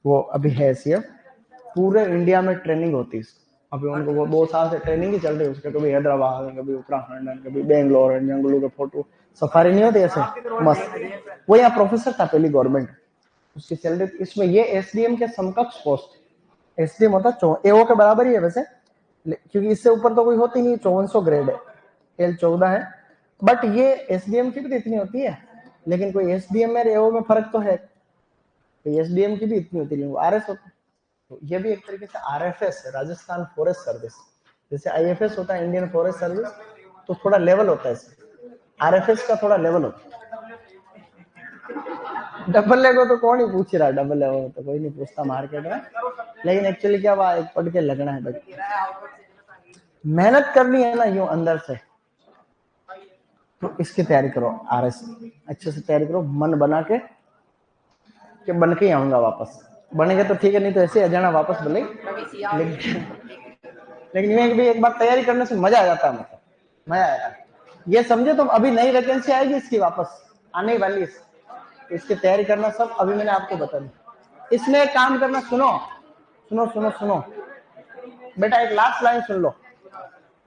वो अभी है सीएफ। पूरे इंडिया में ट्रेनिंग होती है, अभी उनको वो 2 साल से ट्रेनिंग ही चल रही है उसके, कभी हैदराबाद, कभी उत्तराखंड, कभी बेंगलोर, जंगलों के फोटो सफारी नहीं होती ऐसे मस्त। वो यहाँ प्रोफेसर था पहली गवर्नमेंट, उसकी सैलरी। इसमें ये एसडीएम के समकक्ष पोस्ट, एसडीएम होता एओ के बराबर ही है वैसे, क्योंकि इससे ऊपर तो कोई होती नहीं, 5400 ग्रेड है, एल 14 है। बट ये एसडीएम की भी तो इतनी होती है, लेकिन कोई एसडीएम में एओ में फर्क तो है, एसडीएम की भी इतनी होती नहीं, वो आरएस होता है। तो ये भी एक तरीके से आरएफएस है, राजस्थान फॉरेस्ट सर्विस। जैसे आईएफएस होता है इंडियन फॉरेस्ट सर्विस, तो थोड़ा लेवल होता है इसमें, आरएफएस का थोड़ा लेवल होता है। डबल ए को तो कौन ही पूछ रहा है, डबल ए तो कोई नहीं पूछता मार्केट में, लेकिन एक्चुअली क्या हुआ, एक पढ़ के लगना है भाई, मेहनत करनी है ना यूं अंदर से। तो इसकी तैयारी करो, आरएस अच्छे से तैयारी करो, मन बना के कि बन के ही आऊंगा वापस। बनेगा तो ठीक है, नहीं तो ऐसे आ जाना वापस भले। लेकिन ये भी एक बार तैयारी करने से मजा आ जाता है, मतलब मजा आएगा। ये समझे तुम, अभी नई वैकेंसी आएगी इसकी वापस आने वाली, इसकी तैयारी करना सब अभी मैंने आपको बता दिया। इसमें एक काम करना, सुनो सुनो सुनो सुनो बेटा, एक लास्ट लाइन सुन लो।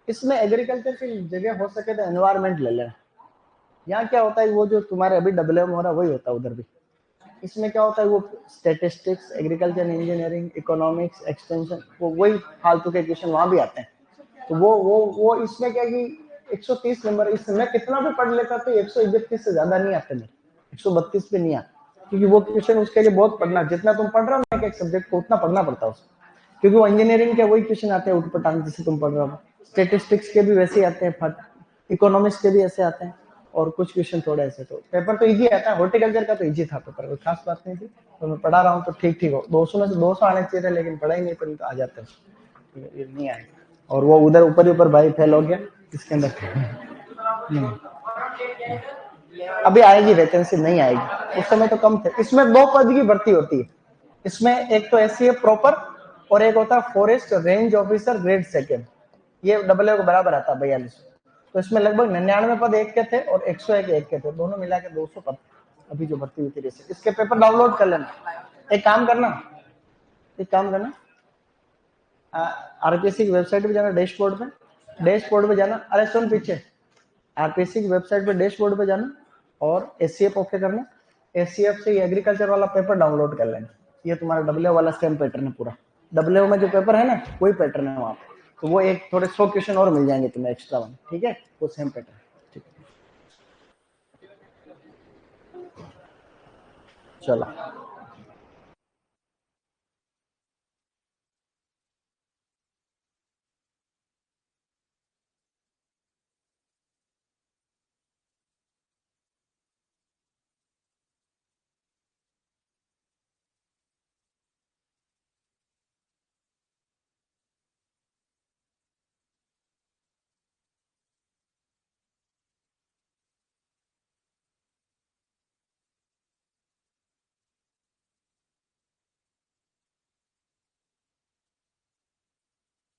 इसमें एग्रीकल्चर की जगह हो सके तो एनवायरमेंट ले लेना। यहाँ क्या होता है, वो जो तुम्हारे अभी डब्ल्यूएम हो रहा है वही होता है उधर भी। इसमें क्या होता है, वो statistics, agriculture engineering, economics, extension, वो वही फालतू के क्वेश्चन वहां भी आते हैं। तो वो इसमें क्या कि 130 नंबर, इसमें कितना भी पढ़ लेता तो 131 से ज्यादा नहीं आते मेरे, 132 पे नहीं आते, क्योंकि वो क्वेश्चन उसके लिए बहुत पढ़ना, जितना तुम पढ़ रहे हो ना एक सब्जेक्ट को उतना पढ़ना पड़ता है उसको, क्योंकि वो इंजीनियरिंग के वही क्वेश्चन आते हैं उठपटांग जैसे तुम पढ़ रहे हो, स्टेटिस्टिक्स के भी वैसे ही आते हैं, इकोनॉमिक्स के भी ऐसे आते हैं, और कुछ क्वेश्चन थोड़े ऐसे। तो पेपर तो इजी आता है, हॉर्टिकल्चर का तो इजी था पेपर, कोई खास बात नहीं थी। तो मैं पढ़ा रहा हूँ तो ठीक ठीक हो, 200 में से 200 आने चाहिए थे, लेकिन पढ़ा ही नहीं तो आ जाते हैं, ये नहीं आए। और वो उधर ऊपर ही ऊपर भाई फेल हो गया इसके अंदर। अभी आएगी वैकेंसी, नहीं आएगी, उस समय तो कम थे। इसमें 2 पद की भर्ती होती है, इसमें एक तो एससीए प्रॉपर और एक होता है forest range officer grade second, ये डबल ए को बराबर आता है 42। तो इसमें लगभग 99 पद एक के थे और 101 एक के थे, दोनों मिला के 200 पद अभी जो भर्ती हुई थी। इसके पेपर डाउनलोड कर लेना। एक काम करना, आरपीएससी की वेबसाइट पे जाना, डैशबोर्ड पे जाना, अरे सुन पीछे, आरपीएससी की वेबसाइट पे डैशबोर्ड पे जाना और एससीएफ ओके करना। एससीएफ से एग्रीकल्चर वाला पेपर डाउनलोड कर लेना, ये तुम्हारा डब्ल्यू वाला सेम पैटर्न है पूरा, डब्ल्यू में जो पेपर है ना वही पैटर्न है वहाँ पे। तो वो एक थोड़े 100 क्वेश्चन और मिल जाएंगे तुम्हें एक्स्ट्रा वन, ठीक है, वो सेम पैटर्न, ठीक। चलो